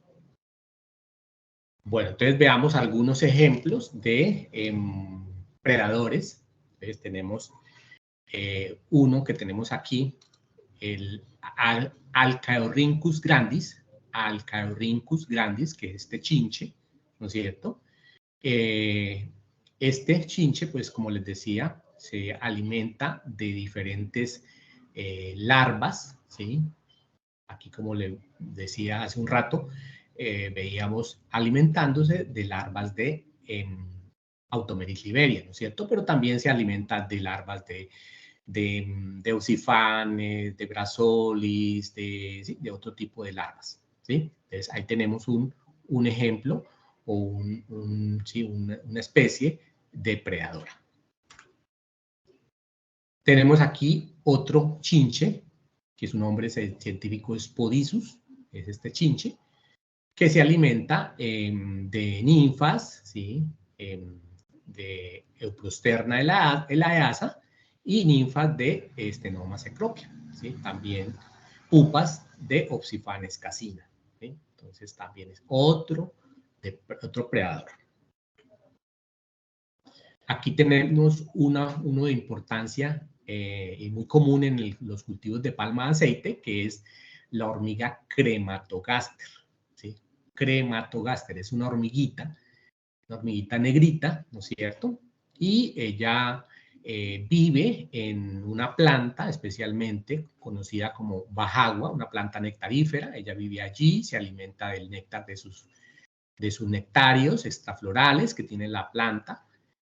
Speaker 1: Bueno, entonces veamos algunos ejemplos de predadores. Entonces tenemos uno que tenemos aquí, el Alcaeorhynchus grandis, que es este chinche, ¿no es cierto? Este chinche, pues como les decía, se alimenta de diferentes larvas, ¿sí? Aquí, como le decía hace un rato, veíamos alimentándose de larvas de Automeris liberia, ¿no es cierto? Pero también se alimenta de larvas de Usifanes, de Brazolis, ¿sí? De otro tipo de larvas, ¿sí? Entonces, ahí tenemos un ejemplo o sí, una especie depredadora. Tenemos aquí otro chinche, que su nombre científico es Podizus, es este chinche, que se alimenta de ninfas, ¿sí? De Euprosterna elaeasa y ninfas de Stenoma cecropia, ¿sí? También pupas de Opsifanes casina, ¿sí? Entonces también es otro predador. Aquí tenemos uno de importancia y muy común en los cultivos de palma de aceite, que es la hormiga Crematogaster, ¿sí? Crematogaster es una hormiguita negrita, ¿no es cierto? Y ella vive en una planta especialmente conocida como bajagua, una planta nectarífera. Ella vive allí, se alimenta del néctar de sus nectarios extraflorales que tiene la planta.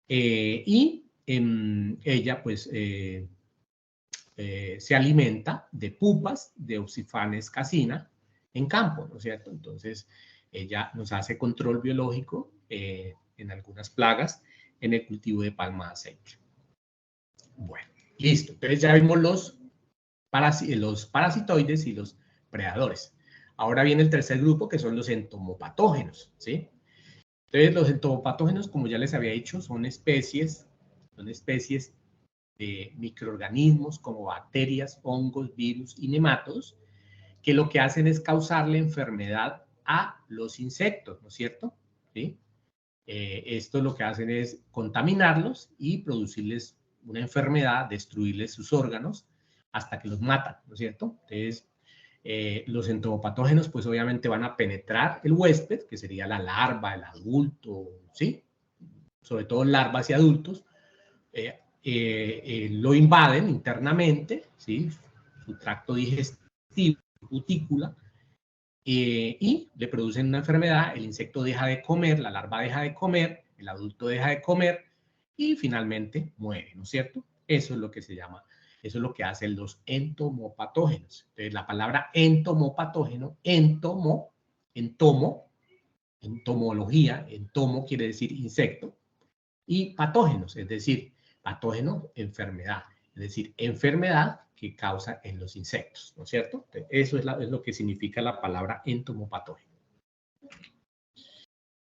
Speaker 1: Y ella, pues, se alimenta de pupas de Opsifanes casina en campo, ¿no es cierto? Entonces, ella nos hace control biológico en algunas plagas en el cultivo de palma de aceite. Bueno, listo. Entonces, ya vimos los parasitoides y los predadores. Ahora viene el tercer grupo, que son los entomopatógenos, ¿sí? Entonces, los entomopatógenos, como ya les había dicho, son especies de microorganismos como bacterias, hongos, virus y nematodos, que lo que hacen es causarle enfermedad a los insectos, ¿no es cierto? ¿Sí? Esto lo que hacen es contaminarlos y producirles una enfermedad, destruirles sus órganos hasta que los matan, ¿no es cierto? Entonces, los entomopatógenos, pues obviamente van a penetrar el huésped, que sería la larva, el adulto, ¿sí? Sobre todo larvas y adultos, lo invaden internamente, ¿sí? Su tracto digestivo, cutícula, y le producen una enfermedad, el insecto deja de comer, la larva deja de comer, el adulto deja de comer y finalmente muere, ¿no es cierto? Eso es lo que se llama, eso es lo que hacen los entomopatógenos. Entonces, la palabra entomopatógeno, entomología, entomo quiere decir insecto, y patógenos, es decir, patógeno, enfermedad, es decir, enfermedad que causa en los insectos, ¿no es cierto? Eso es lo que significa la palabra entomopatógeno.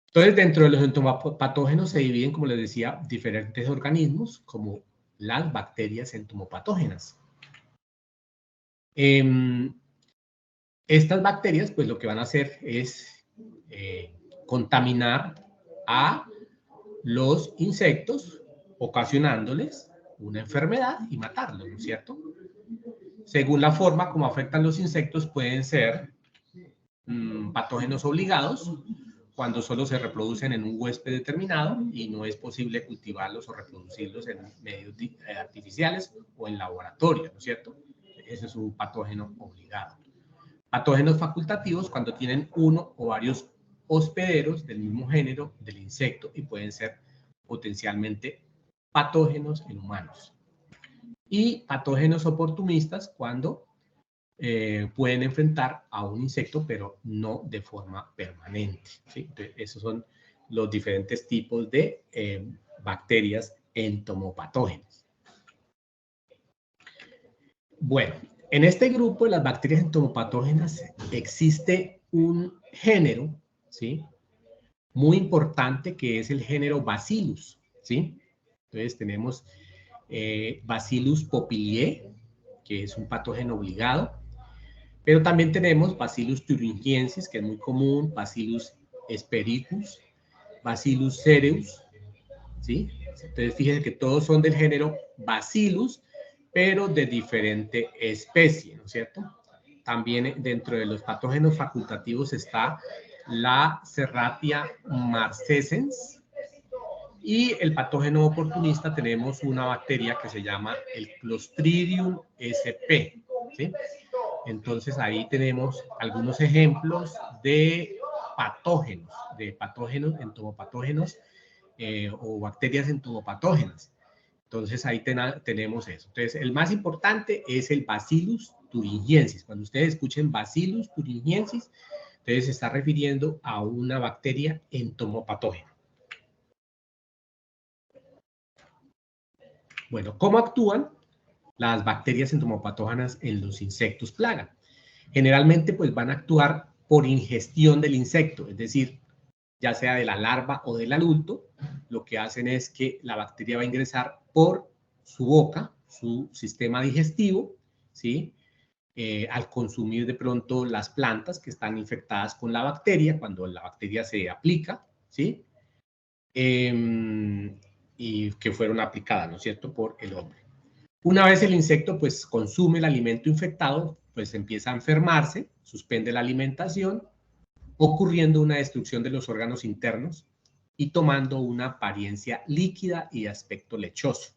Speaker 1: Entonces, dentro de los entomopatógenos se dividen, como les decía, diferentes organismos, como las bacterias entomopatógenas. Estas bacterias, pues lo que van a hacer es contaminar a los insectos, ocasionándoles una enfermedad y matarlos, ¿no es cierto? Según la forma como afectan los insectos, pueden ser patógenos obligados, cuando solo se reproducen en un huésped determinado y no es posible cultivarlos o reproducirlos en medios artificiales o en laboratorio, ¿no es cierto? Ese es un patógeno obligado. Patógenos facultativos, cuando tienen uno o varios hospederos del mismo género del insecto y pueden ser potencialmente patógenos en humanos. Y patógenos oportunistas, cuando pueden enfrentar a un insecto, pero no de forma permanente, ¿sí? Entonces, esos son los diferentes tipos de bacterias entomopatógenas. Bueno, en este grupo de las bacterias entomopatógenas existe un género, ¿sí?, muy importante, que es el género Bacillus, ¿sí? Entonces tenemos Bacillus popiliae, que es un patógeno obligado, pero también tenemos Bacillus thuringiensis, que es muy común, Bacillus aspergillus, Bacillus cereus, ¿sí? Entonces fíjense que todos son del género Bacillus, pero de diferente especie, ¿no es cierto? También dentro de los patógenos facultativos está la Serratia marcescens, y el patógeno oportunista tenemos una bacteria que se llama el Clostridium sp, ¿sí? Entonces ahí tenemos algunos ejemplos de patógenos entomopatógenos, o bacterias entomopatógenas. Entonces ahí tenemos eso. Entonces el más importante es el Bacillus thuringiensis. Cuando ustedes escuchen Bacillus thuringiensis, entonces se está refiriendo a una bacteria entomopatógena. Bueno, ¿cómo actúan las bacterias entomopatógenas en los insectos plaga? Generalmente pues van a actuar por ingestión del insecto, es decir, ya sea de la larva o del adulto. Lo que hacen es que la bacteria va a ingresar por su boca, su sistema digestivo, ¿sí? Al consumir de pronto las plantas que están infectadas con la bacteria, cuando la bacteria se aplica, ¿sí? Y que fueron aplicadas, ¿no es cierto?, por el hombre. Una vez el insecto pues consume el alimento infectado, pues empieza a enfermarse, suspende la alimentación, ocurriendo una destrucción de los órganos internos y tomando una apariencia líquida y de aspecto lechoso.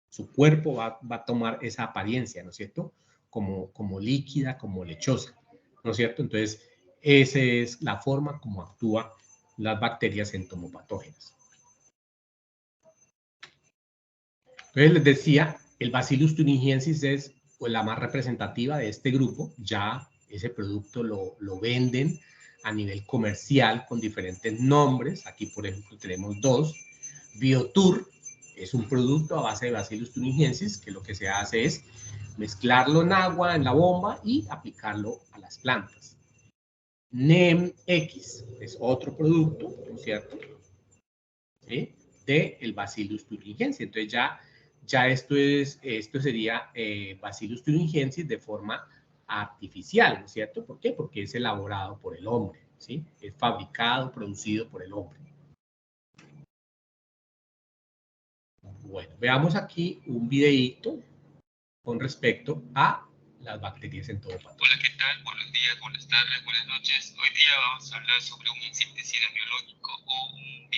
Speaker 1: Su cuerpo va a tomar esa apariencia, ¿no es cierto?, como líquida, como lechosa, ¿no es cierto? Entonces, esa es la forma como actúan las bacterias entomopatógenas. Entonces, les decía, el Bacillus thuringiensis es pues, la más representativa de este grupo. Ya ese producto lo venden a nivel comercial con diferentes nombres. Aquí, por ejemplo, tenemos dos. Biotur es un producto a base de Bacillus thuringiensis, que lo que se hace es mezclarlo en agua, en la bomba, y aplicarlo a las plantas. NEM-X es otro producto, ¿no es cierto?, ¿sí?, de el Bacillus thuringiensis. Entonces ya esto sería Bacillus thuringiensis de forma artificial, ¿no es cierto? ¿Por qué? Porque es elaborado por el hombre, ¿sí? Es fabricado, producido por el hombre. Bueno, veamos aquí un videíto con respecto a las bacterias entomopatógenas.
Speaker 4: Hola, ¿qué tal? Buenos días, buenas tardes, buenas noches. Hoy día vamos a hablar sobre un insecticida biológico o un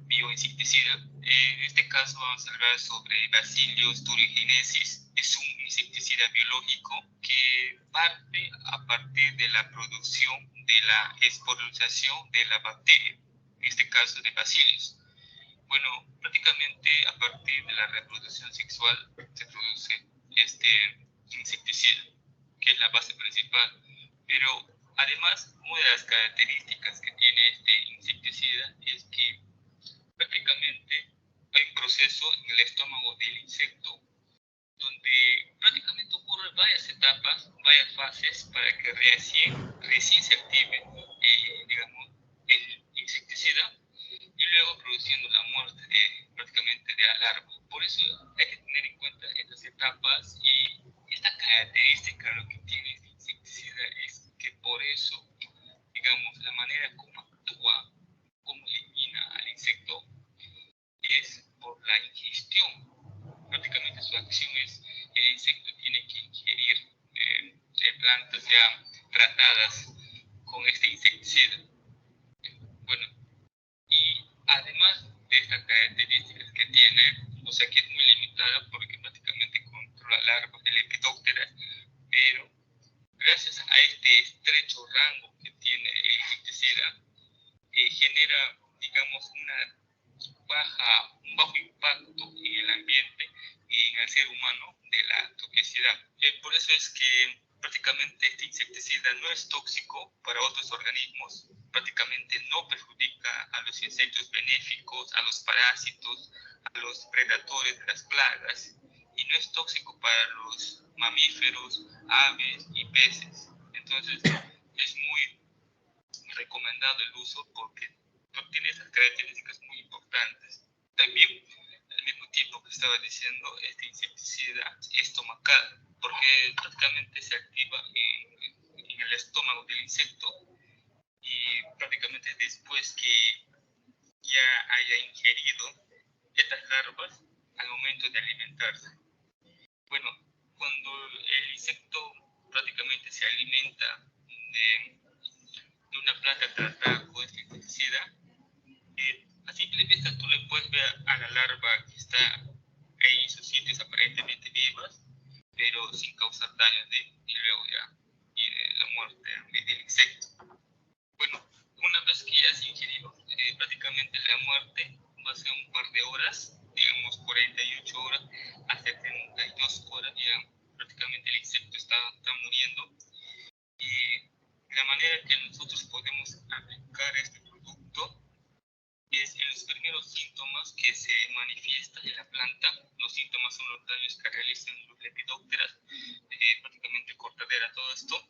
Speaker 4: bioinsecticida. En este caso vamos a hablar sobre Bacillus thuringiensis. Es un insecticida biológico que parte a partir de la producción de la esporulización de la bacteria, en este caso de Bacillus. Bueno, prácticamente a partir de la reproducción sexual se produce este insecticida, que es la base principal. Pero además, una de las características que tiene este insecticida es que prácticamente hay un proceso en el estómago del insecto donde prácticamente ocurren varias etapas, varias fases para que recién se active digamos, el insecticida, y luego produciendo la muerte prácticamente de la larva. Por eso hay que tener en cuenta estas etapas, y esta característica lo que tiene este insecticida es que por eso, digamos, la manera como actúa, como elimina al insecto, es por la ingestión. Prácticamente su acción es, el insecto tiene que ingerir plantas ya tratadas con este insecticida. Bueno, y además de estas características que tiene, o sea que es muy limitada porque prácticamente controla larvas de lepidópteras, pero gracias a este estrecho rango que tiene el insecticida, genera, digamos, un bajo impacto en el ambiente y en el ser humano de la toxicidad. Por eso es que prácticamente este insecticida no es tóxico para otros organismos, prácticamente no perjudica a los insectos benéficos, a los parásitos, a los predadores de las plagas, y no es tóxico para los mamíferos, aves y peces. Entonces es muy recomendado el uso porque tiene esas características muy importantes. También, al mismo tiempo que estaba diciendo, este insecticida estomacal, porque prácticamente se activa en el estómago del insecto y prácticamente después que ya haya ingerido estas larvas al momento de alimentarse. Bueno, cuando el insecto prácticamente se alimenta de una planta tratada con este insecticida, a simple vista tú le puedes ver a la larva que está ahí en sus sitios aparentemente vivas, pero sin causar daño y luego ya viene la muerte del insecto. Bueno, una vez que ya se ingirió, prácticamente la muerte va a ser un par de horas, digamos 48 horas a 72 horas, ya prácticamente el insecto está muriendo. Y la manera que nosotros podemos aplicar este producto es en los primeros síntomas que se manifiestan en la planta. Los síntomas son los daños que realizan los lepidópteras, prácticamente cortadera, todo esto,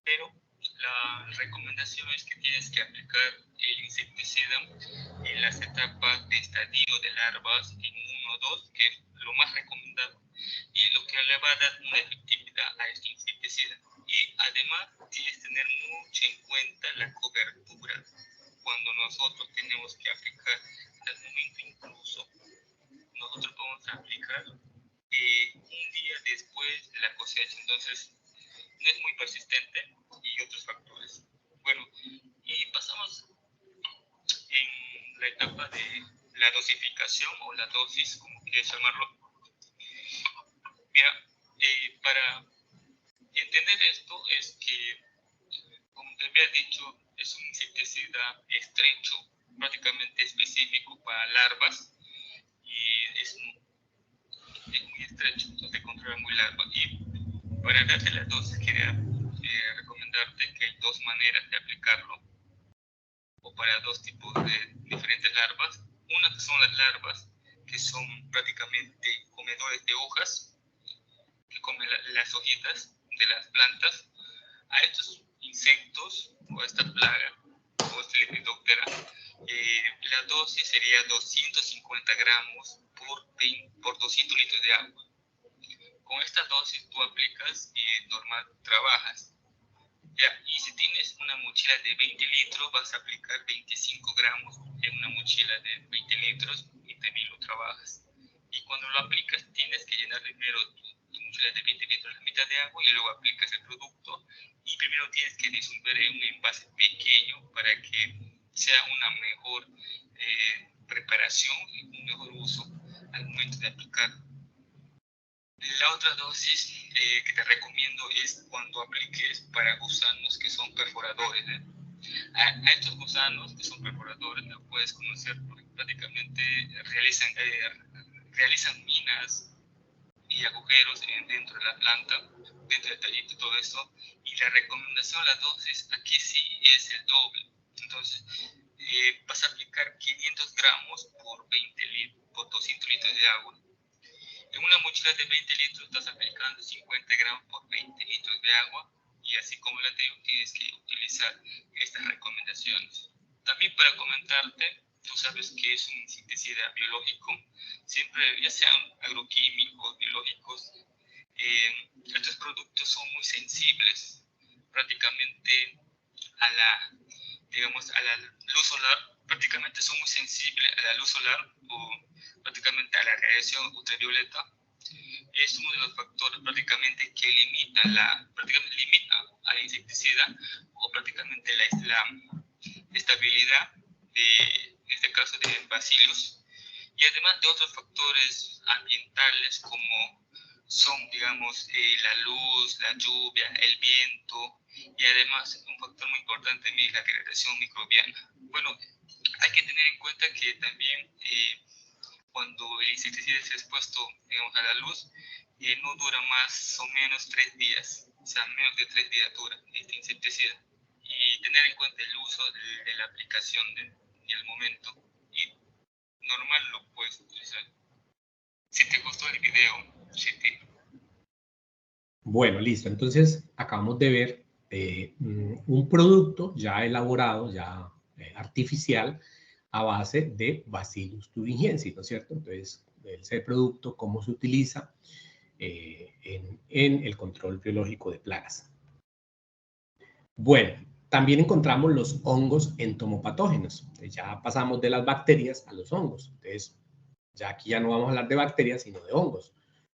Speaker 4: pero la recomendación es que tienes que aplicar el insecticida en las etapas de estadio de larvas en 1 o 2, que es lo más recomendado, y lo que le va a dar una efectividad a este insecticida. Y además tienes que tener mucho en cuenta la cobertura cuando nosotros tenemos que aplicar al momento. Incluso nosotros podemos aplicar un día después de la cosecha, entonces no es muy persistente y otros factores. Bueno, y pasamos en la etapa de la dosificación o la dosis, como quieras llamarlo. Mira, para entender esto es que, como te había dicho, es un insecticida estrecho, prácticamente específico para larvas, y es muy estrecho, entonces controla muy larva. Y para darte la dosis, quería recomendarte que hay 2 maneras de aplicarlo, o para 2 tipos de diferentes larvas. Una que son las larvas, que son prácticamente comedores de hojas, que comen las hojitas de las plantas. A estos insectos, o a esta plaga, o esta lepidóptera, la dosis sería 250 gramos por 200 litros de agua. Con esta dosis tú aplicas y normal trabajas. Ya, y si tienes una mochila de 20 litros, vas a aplicar 25 gramos en una mochila de 20 litros y también lo trabajas. Y cuando lo aplicas, tienes que llenar primero tu mochila de 20 litros la mitad de agua y luego aplicas el producto. Y primero tienes que disolver en un envase pequeño para que sea una mejor preparación y un mejor uso al momento de aplicar. La otra dosis que te recomiendo es cuando apliques para gusanos que son perforadores. A estos gusanos que son perforadores los puedes conocer porque prácticamente realizan minas y agujeros dentro de la planta, dentro del tallito y todo eso. Y la recomendación, la dosis, aquí sí es el doble. Entonces, vas a aplicar 500 gramos por 200 litros de agua. En una mochila de 20 litros estás aplicando 50 gramos por 20 litros de agua, y así como la anterior tienes que utilizar estas recomendaciones. También para comentarte, tú sabes que es un insecticida biológico, siempre ya sean agroquímicos, biológicos, estos productos son muy sensibles prácticamente a la luz solar, prácticamente son muy sensibles a la luz solar o prácticamente a la radiación ultravioleta. Es uno de los factores prácticamente que limita al insecticida o prácticamente la estabilidad en este caso de bacilios, y además de otros factores ambientales como son, digamos, la luz, la lluvia, el viento, y además un factor muy importante también es la degradación microbiana. Bueno, hay que tener en cuenta que también cuando el insecticida es expuesto, digamos, a la luz, no dura más o menos 3 días, o sea, menos de 3 días dura este insecticida. Y tener en cuenta el uso de la aplicación y el momento. Y normal lo puedes utilizar. Si te gustó el video,
Speaker 1: Bueno, listo. Entonces, acabamos de ver un producto ya elaborado, ya artificial, a base de Bacillus thuringiensis, ¿no es cierto? Entonces, ese producto, cómo se utiliza en el control biológico de plagas. Bueno, también encontramos los hongos entomopatógenos. Entonces, ya pasamos de las bacterias a los hongos. Entonces, ya aquí ya no vamos a hablar de bacterias, sino de hongos.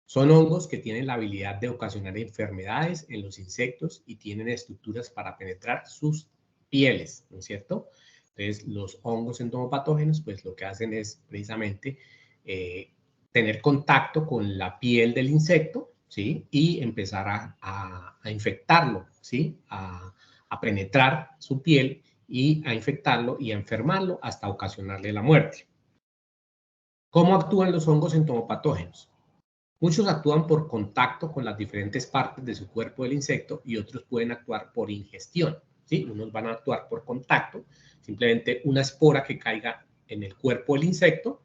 Speaker 1: Son hongos que tienen la habilidad de ocasionar enfermedades en los insectos y tienen estructuras para penetrar sus pieles, ¿no es cierto? Entonces, los hongos entomopatógenos, pues lo que hacen es precisamente tener contacto con la piel del insecto, ¿sí? Y empezar a infectarlo, ¿sí? A penetrar su piel y a infectarlo y a enfermarlo hasta ocasionarle la muerte. ¿Cómo actúan los hongos entomopatógenos? Muchos actúan por contacto con las diferentes partes de su cuerpo del insecto y otros pueden actuar por ingestión, ¿sí? Unos van a actuar por contacto, simplemente una espora que caiga en el cuerpo del insecto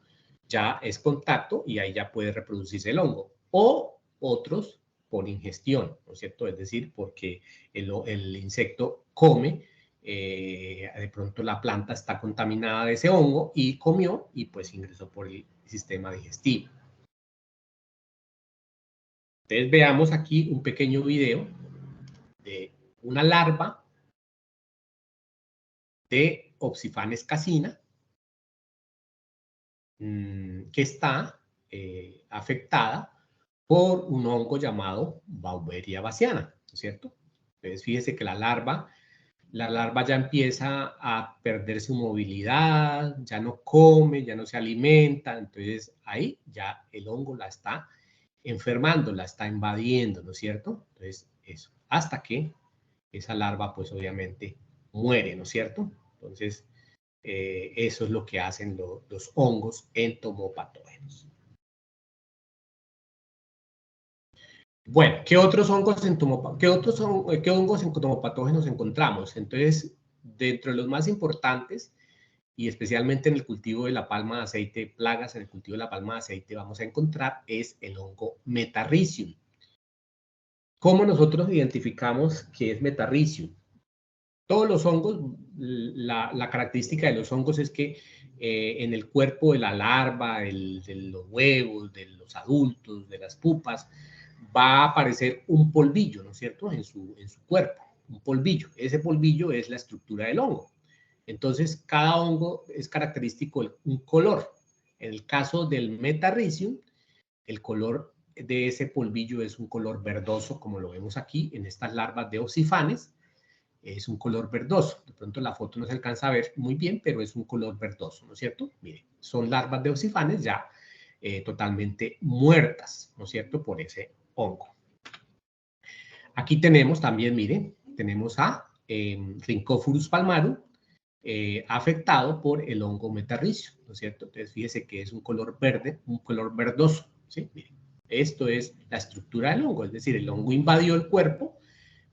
Speaker 1: ya es contacto y ahí ya puede reproducirse el hongo. O otros por ingestión, ¿no es cierto? Es decir, porque el insecto come, de pronto la planta está contaminada de ese hongo y comió y pues ingresó por el sistema digestivo. Entonces veamos aquí un pequeño video de una larva de Opsiphanes casina que está afectada por un hongo llamado Beauveria bassiana, ¿no es cierto? Entonces fíjese que la larva ya empieza a perder su movilidad, ya no come, ya no se alimenta, entonces ahí ya el hongo la está enfermando, la está invadiendo, ¿no es cierto? Entonces eso, hasta que esa larva pues obviamente muere, ¿no es cierto? Entonces eso es lo que hacen los hongos entomopatógenos. Bueno, ¿qué otros hongos entomopatógenos encontramos? Entonces, dentro de los más importantes, y especialmente en el cultivo de la palma de aceite, plagas en el cultivo de la palma de aceite, vamos a encontrar es el hongo Metarrhizium. ¿Cómo nosotros identificamos qué es Metarrhizium? Todos los hongos, la característica de los hongos es que en el cuerpo de la larva, de los huevos, de los adultos, de las pupas, va a aparecer un polvillo, ¿no es cierto?, en su cuerpo, un polvillo. Ese polvillo es la estructura del hongo. Entonces, cada hongo es característico de un color. En el caso del Metarrhizium, el color de ese polvillo es un color verdoso, como lo vemos aquí en estas larvas de Opsiphanes. Es un color verdoso. De pronto la foto no se alcanza a ver muy bien, pero es un color verdoso, ¿no es cierto? Miren, son larvas de Opsiphanes ya totalmente muertas, ¿no es cierto?, por ese hongo. Aquí tenemos también, miren, tenemos a Rhynchophorus palmarum, afectado por el hongo Metarrhizium, ¿no es cierto? Entonces, fíjese que es un color verde, un color verdoso, ¿sí? Miren, esto es la estructura del hongo, es decir, el hongo invadió el cuerpo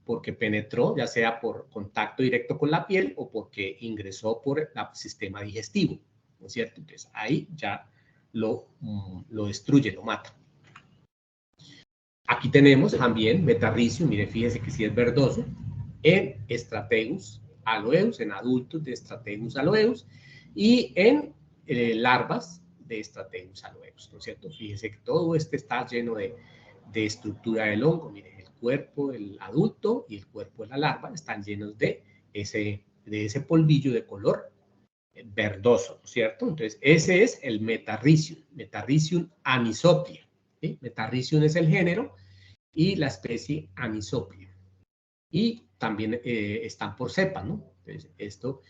Speaker 1: porque penetró, ya sea por contacto directo con la piel o porque ingresó por el sistema digestivo, ¿no es cierto? Entonces, ahí ya lo destruye, lo mata. Aquí tenemos también Metarrhizium, mire, fíjese que sí es verdoso, en Strategus aloeus, en adultos de Strategus aloeus y en larvas de Strategus aloeus, ¿no es cierto? Fíjese que todo este está lleno de estructura del hongo, mire, el cuerpo del adulto y el cuerpo de la larva están llenos de ese polvillo de color verdoso, ¿no es cierto? Entonces, ese es el Metarrhizium, Metarrhizium anisoplia, ¿sí? Metarrhizium es el género y la especie anisoplia. Y también están por cepa, ¿no? Entonces, esto,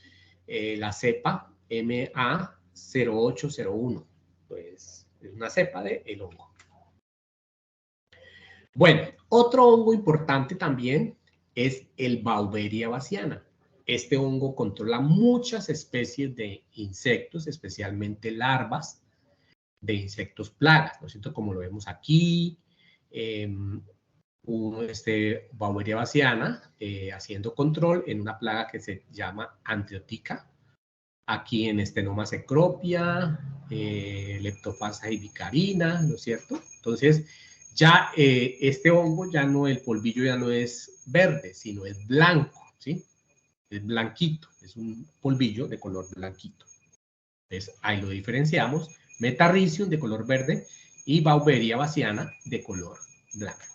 Speaker 1: la cepa MA0801, pues es una cepa del hongo. Bueno, otro hongo importante también es el Beauveria bassiana. Este hongo controla muchas especies de insectos, especialmente larvas de insectos plagas, ¿no es cierto? Como lo vemos aquí, Bauberia bassiana haciendo control en una plaga que se llama Antriotica, aquí en Stenoma cecropia, Leptofarsa hibicarina, ¿no es cierto? Entonces, ya este hongo, el polvillo ya no es verde, sino es blanco, ¿sí? Es blanquito, es un polvillo de color blanquito. Entonces, ahí lo diferenciamos, Metarrhizium de color verde y Bauberia bassiana de color blanco.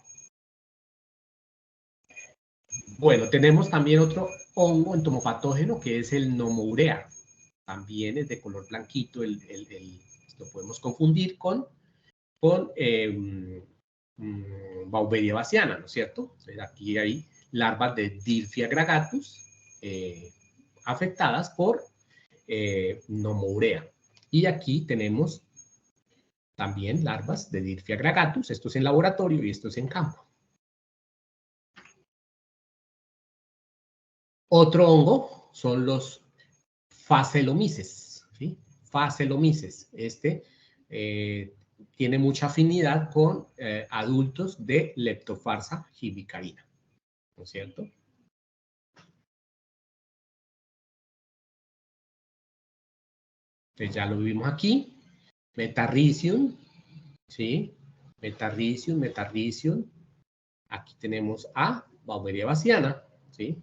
Speaker 1: Bueno, tenemos también otro hongo entomopatógeno que es el Nomourea. También es de color blanquito, lo podemos confundir con Bauberia bassiana, ¿no es cierto? Entonces, aquí hay larvas de Dilphia gragatus afectadas por Nomourea. Y aquí tenemos también larvas de Dilphia gragatus, esto es en laboratorio y esto es en campo. Otro hongo son los Phacelomices, ¿sí? Phacelomices. Tiene mucha afinidad con adultos de Leptofarsa hibicarina, ¿no es cierto? Entonces ya lo vimos aquí. Metarrhizium, ¿sí? Metarrhizium. Aquí tenemos a Bauberia bassiana, ¿sí?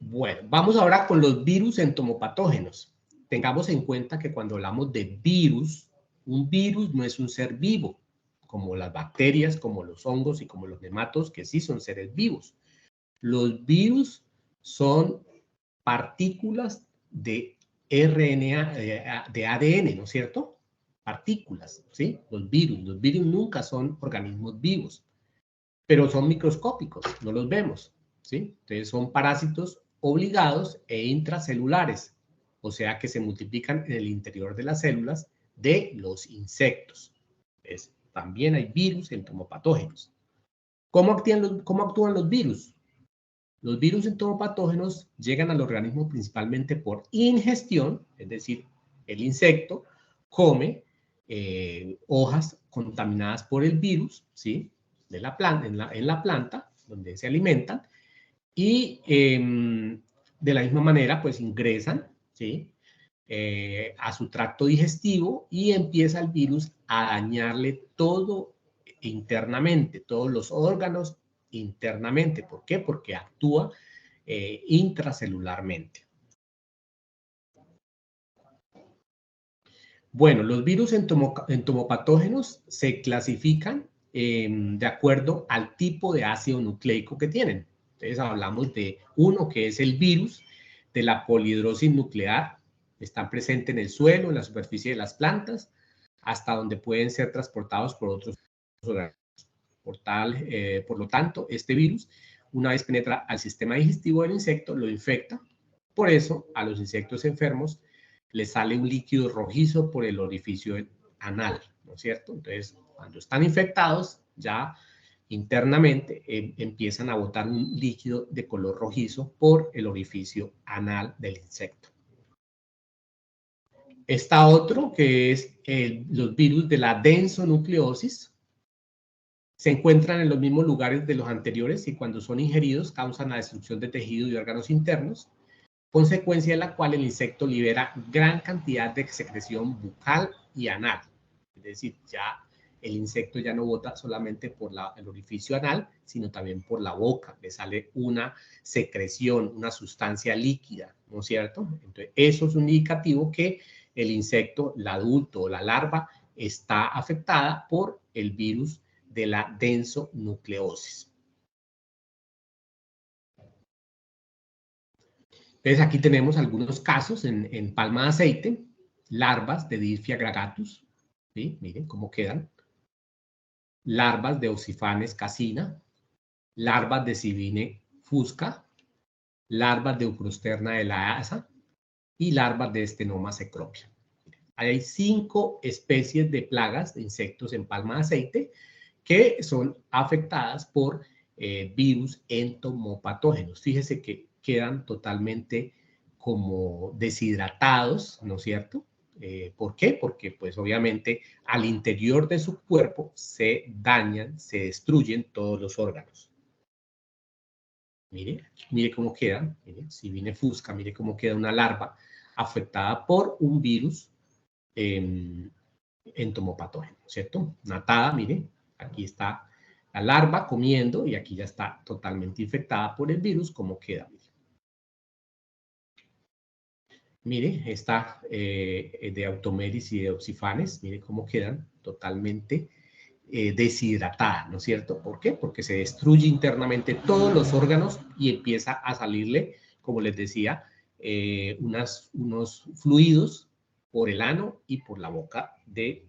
Speaker 1: Bueno, vamos ahora con los virus entomopatógenos. Tengamos en cuenta que cuando hablamos de virus, un virus no es un ser vivo, como las bacterias, como los hongos y como los nematos, que sí son seres vivos. Los virus son partículas de RNA, de ADN, ¿no es cierto? Partículas, ¿sí? Los virus nunca son organismos vivos, pero son microscópicos, no los vemos, ¿sí? Entonces son parásitos obligados e intracelulares, o sea que se multiplican en el interior de las células de los insectos. Entonces, también hay virus entomopatógenos. ¿Cómo actúan los virus? Los virus entomopatógenos llegan al organismo principalmente por ingestión, es decir, el insecto come hojas contaminadas por el virus, ¿sí? De la planta, en la planta, donde se alimentan, y de la misma manera, pues ingresan, ¿sí? A su tracto digestivo y empieza el virus a dañarle todo internamente, todos los órganos internamente. ¿Por qué? Porque actúa intracelularmente. Bueno, los virus entomopatógenos se clasifican de acuerdo al tipo de ácido nucleico que tienen. Entonces hablamos de uno que es el virus de la polihidrosis nuclear. Están presentes en el suelo, en la superficie de las plantas, hasta donde pueden ser transportados por otros organismos. Por lo tanto, este virus, una vez penetra al sistema digestivo del insecto, lo infecta. Por eso, a los insectos enfermos les sale un líquido rojizo por el orificio anal, ¿no es cierto? Entonces, cuando están infectados, ya internamente empiezan a botar un líquido de color rojizo por el orificio anal del insecto. Está otro que es los virus de la densonucleosis. Se encuentran en los mismos lugares de los anteriores y cuando son ingeridos causan la destrucción de tejido y órganos internos, consecuencia de la cual el insecto libera gran cantidad de secreción bucal y anal. Es decir, ya el insecto ya no bota solamente por el orificio anal, sino también por la boca. Le sale una secreción, una sustancia líquida, ¿no es cierto? Entonces, eso es un indicativo que el insecto, el adulto o la larva, está afectada por el virus de la densonucleosis. Entonces aquí tenemos algunos casos en palma de aceite, larvas de Dilphia gragatus, ¿sí? Miren cómo quedan. Larvas de Oxiphanes casina, larvas de Civine fusca, larvas de Ucrosterna de la asa y larvas de Stenoma cecropia. Hay 5 especies de plagas de insectos en palma de aceite que son afectadas por virus entomopatógenos. Fíjese que quedan totalmente como deshidratados, ¿no es cierto? ¿Por qué? Porque pues obviamente al interior de su cuerpo se dañan, se destruyen todos los órganos. Mire, mire cómo queda, mire, si viene fusca, mire cómo queda una larva afectada por un virus entomopatógeno, ¿cierto? Natada, mire, aquí está la larva comiendo y aquí ya está totalmente infectada por el virus, ¿cómo queda? Mire, está de Automeris y de Oxifanes, mire cómo quedan totalmente deshidratada, ¿no es cierto? ¿Por qué? Porque se destruye internamente todos los órganos y empieza a salirle, como les decía, unos fluidos por el ano y por la boca del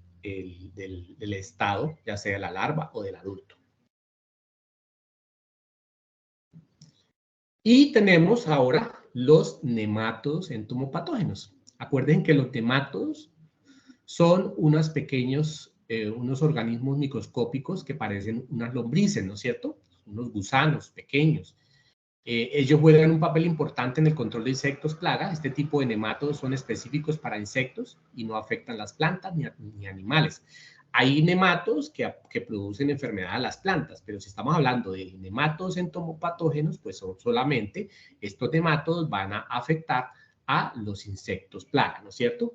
Speaker 1: estado, ya sea la larva o del adulto. Y tenemos ahora los nematodos entomopatógenos. Acuerden que los nematodos son unos pequeños, unos organismos microscópicos que parecen unas lombrices, ¿no es cierto? Unos gusanos pequeños. Ellos juegan un papel importante en el control de insectos plaga. Este tipo de nematodos son específicos para insectos y no afectan las plantas ni animales. Hay nematodos que producen enfermedad a las plantas, pero si estamos hablando de nematodos entomopatógenos, pues son solamente estos nematodos van a afectar a los insectos plaga, ¿no es cierto?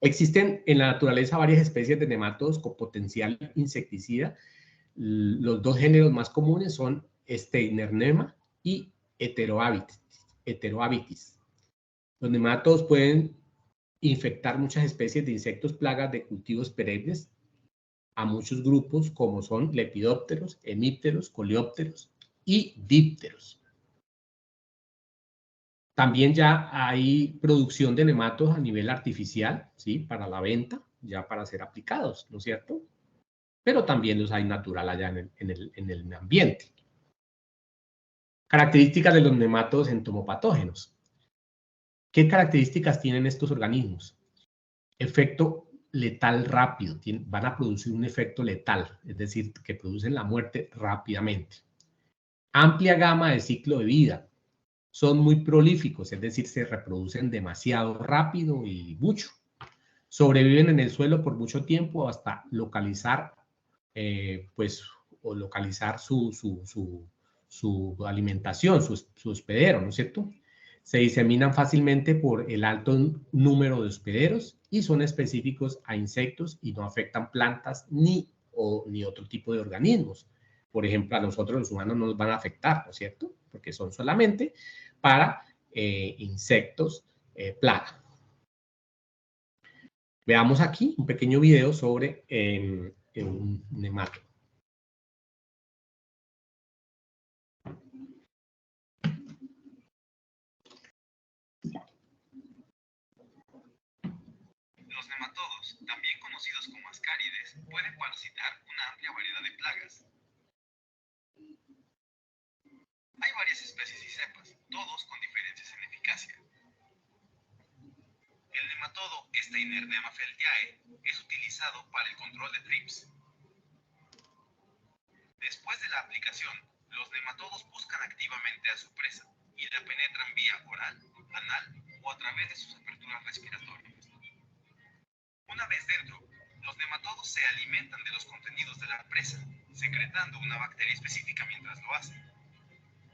Speaker 1: Existen en la naturaleza varias especies de nematodos con potencial insecticida. Los dos géneros más comunes son Steinernema y Heteroabitis. Los nematodos pueden infectar muchas especies de insectos plagas de cultivos perennes a muchos grupos como son lepidópteros, hemípteros, coleópteros y dípteros. También ya hay producción de nematodos a nivel artificial, ¿sí? Para la venta, ya para ser aplicados, ¿no es cierto? Pero también los hay natural allá en el ambiente. Características de los nematodos entomopatógenos. ¿Qué características tienen estos organismos? Efecto letal rápido, van a producir un efecto letal, es decir, que producen la muerte rápidamente. Amplia gama de ciclo de vida, son muy prolíficos, es decir, se reproducen demasiado rápido y mucho. Sobreviven en el suelo por mucho tiempo hasta localizar, o localizar su alimentación, su hospedero, ¿no es cierto? Se diseminan fácilmente por el alto número de hospederos y son específicos a insectos y no afectan plantas ni otro tipo de organismos. Por ejemplo, a nosotros los humanos no nos van a afectar, ¿no es cierto? Porque son solamente para insectos plaga. Veamos aquí un pequeño video sobre un nematodo.
Speaker 3: Los nematodos, también conocidos como ascárides, pueden parasitar una amplia variedad de plagas. Hay varias especies y cepas, todos con diferencias en eficacia. El nematodo Steinernema feltiae es utilizado para el control de thrips. Después de la aplicación, los nematodos buscan activamente a su presa y la penetran vía oral, anal o a través de sus aperturas respiratorias. Una vez dentro, los nematodos se alimentan de los contenidos de la presa, secretando una bacteria específica mientras lo hacen.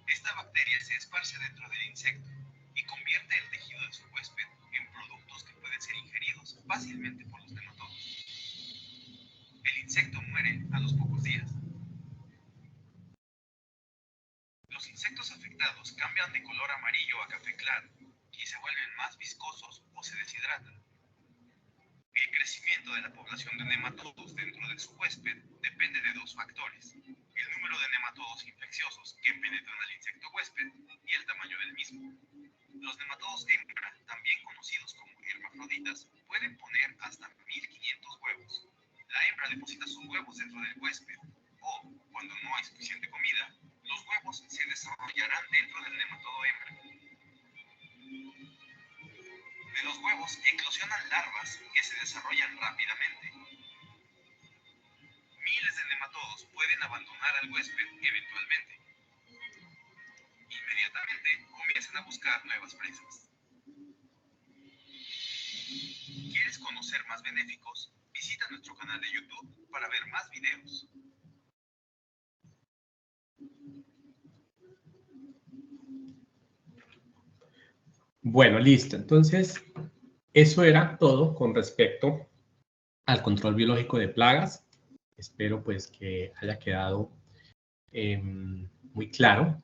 Speaker 3: Esta bacteria se esparce dentro del insecto y convierte el tejido de su huésped en productos que pueden ser ingeridos fácilmente por los nematodos. El insecto muere a los pocos días. Los insectos afectados cambian de color amarillo a café claro y se vuelven más viscosos o se deshidratan. El crecimiento de la población de nematodos dentro de su huésped depende de dos factores: el número de nematodos infecciosos que penetran al insecto huésped y el tamaño del mismo. Los nematodos hembra, también conocidos como hermafroditas, pueden poner hasta 1500 huevos. La hembra deposita sus huevos dentro del huésped, o, cuando no hay suficiente comida, los huevos se desarrollarán dentro del nematodo hembra. De los huevos eclosionan larvas que se desarrollan rápidamente. Miles de nematodos pueden abandonar al huésped eventualmente. Inmediatamente comienzan a buscar nuevas presas. ¿Quieres conocer más benéficos? Visita nuestro canal de YouTube para ver más videos.
Speaker 1: Bueno, listo. Entonces, eso era todo con respecto al control biológico de plagas. Espero pues que haya quedado muy claro.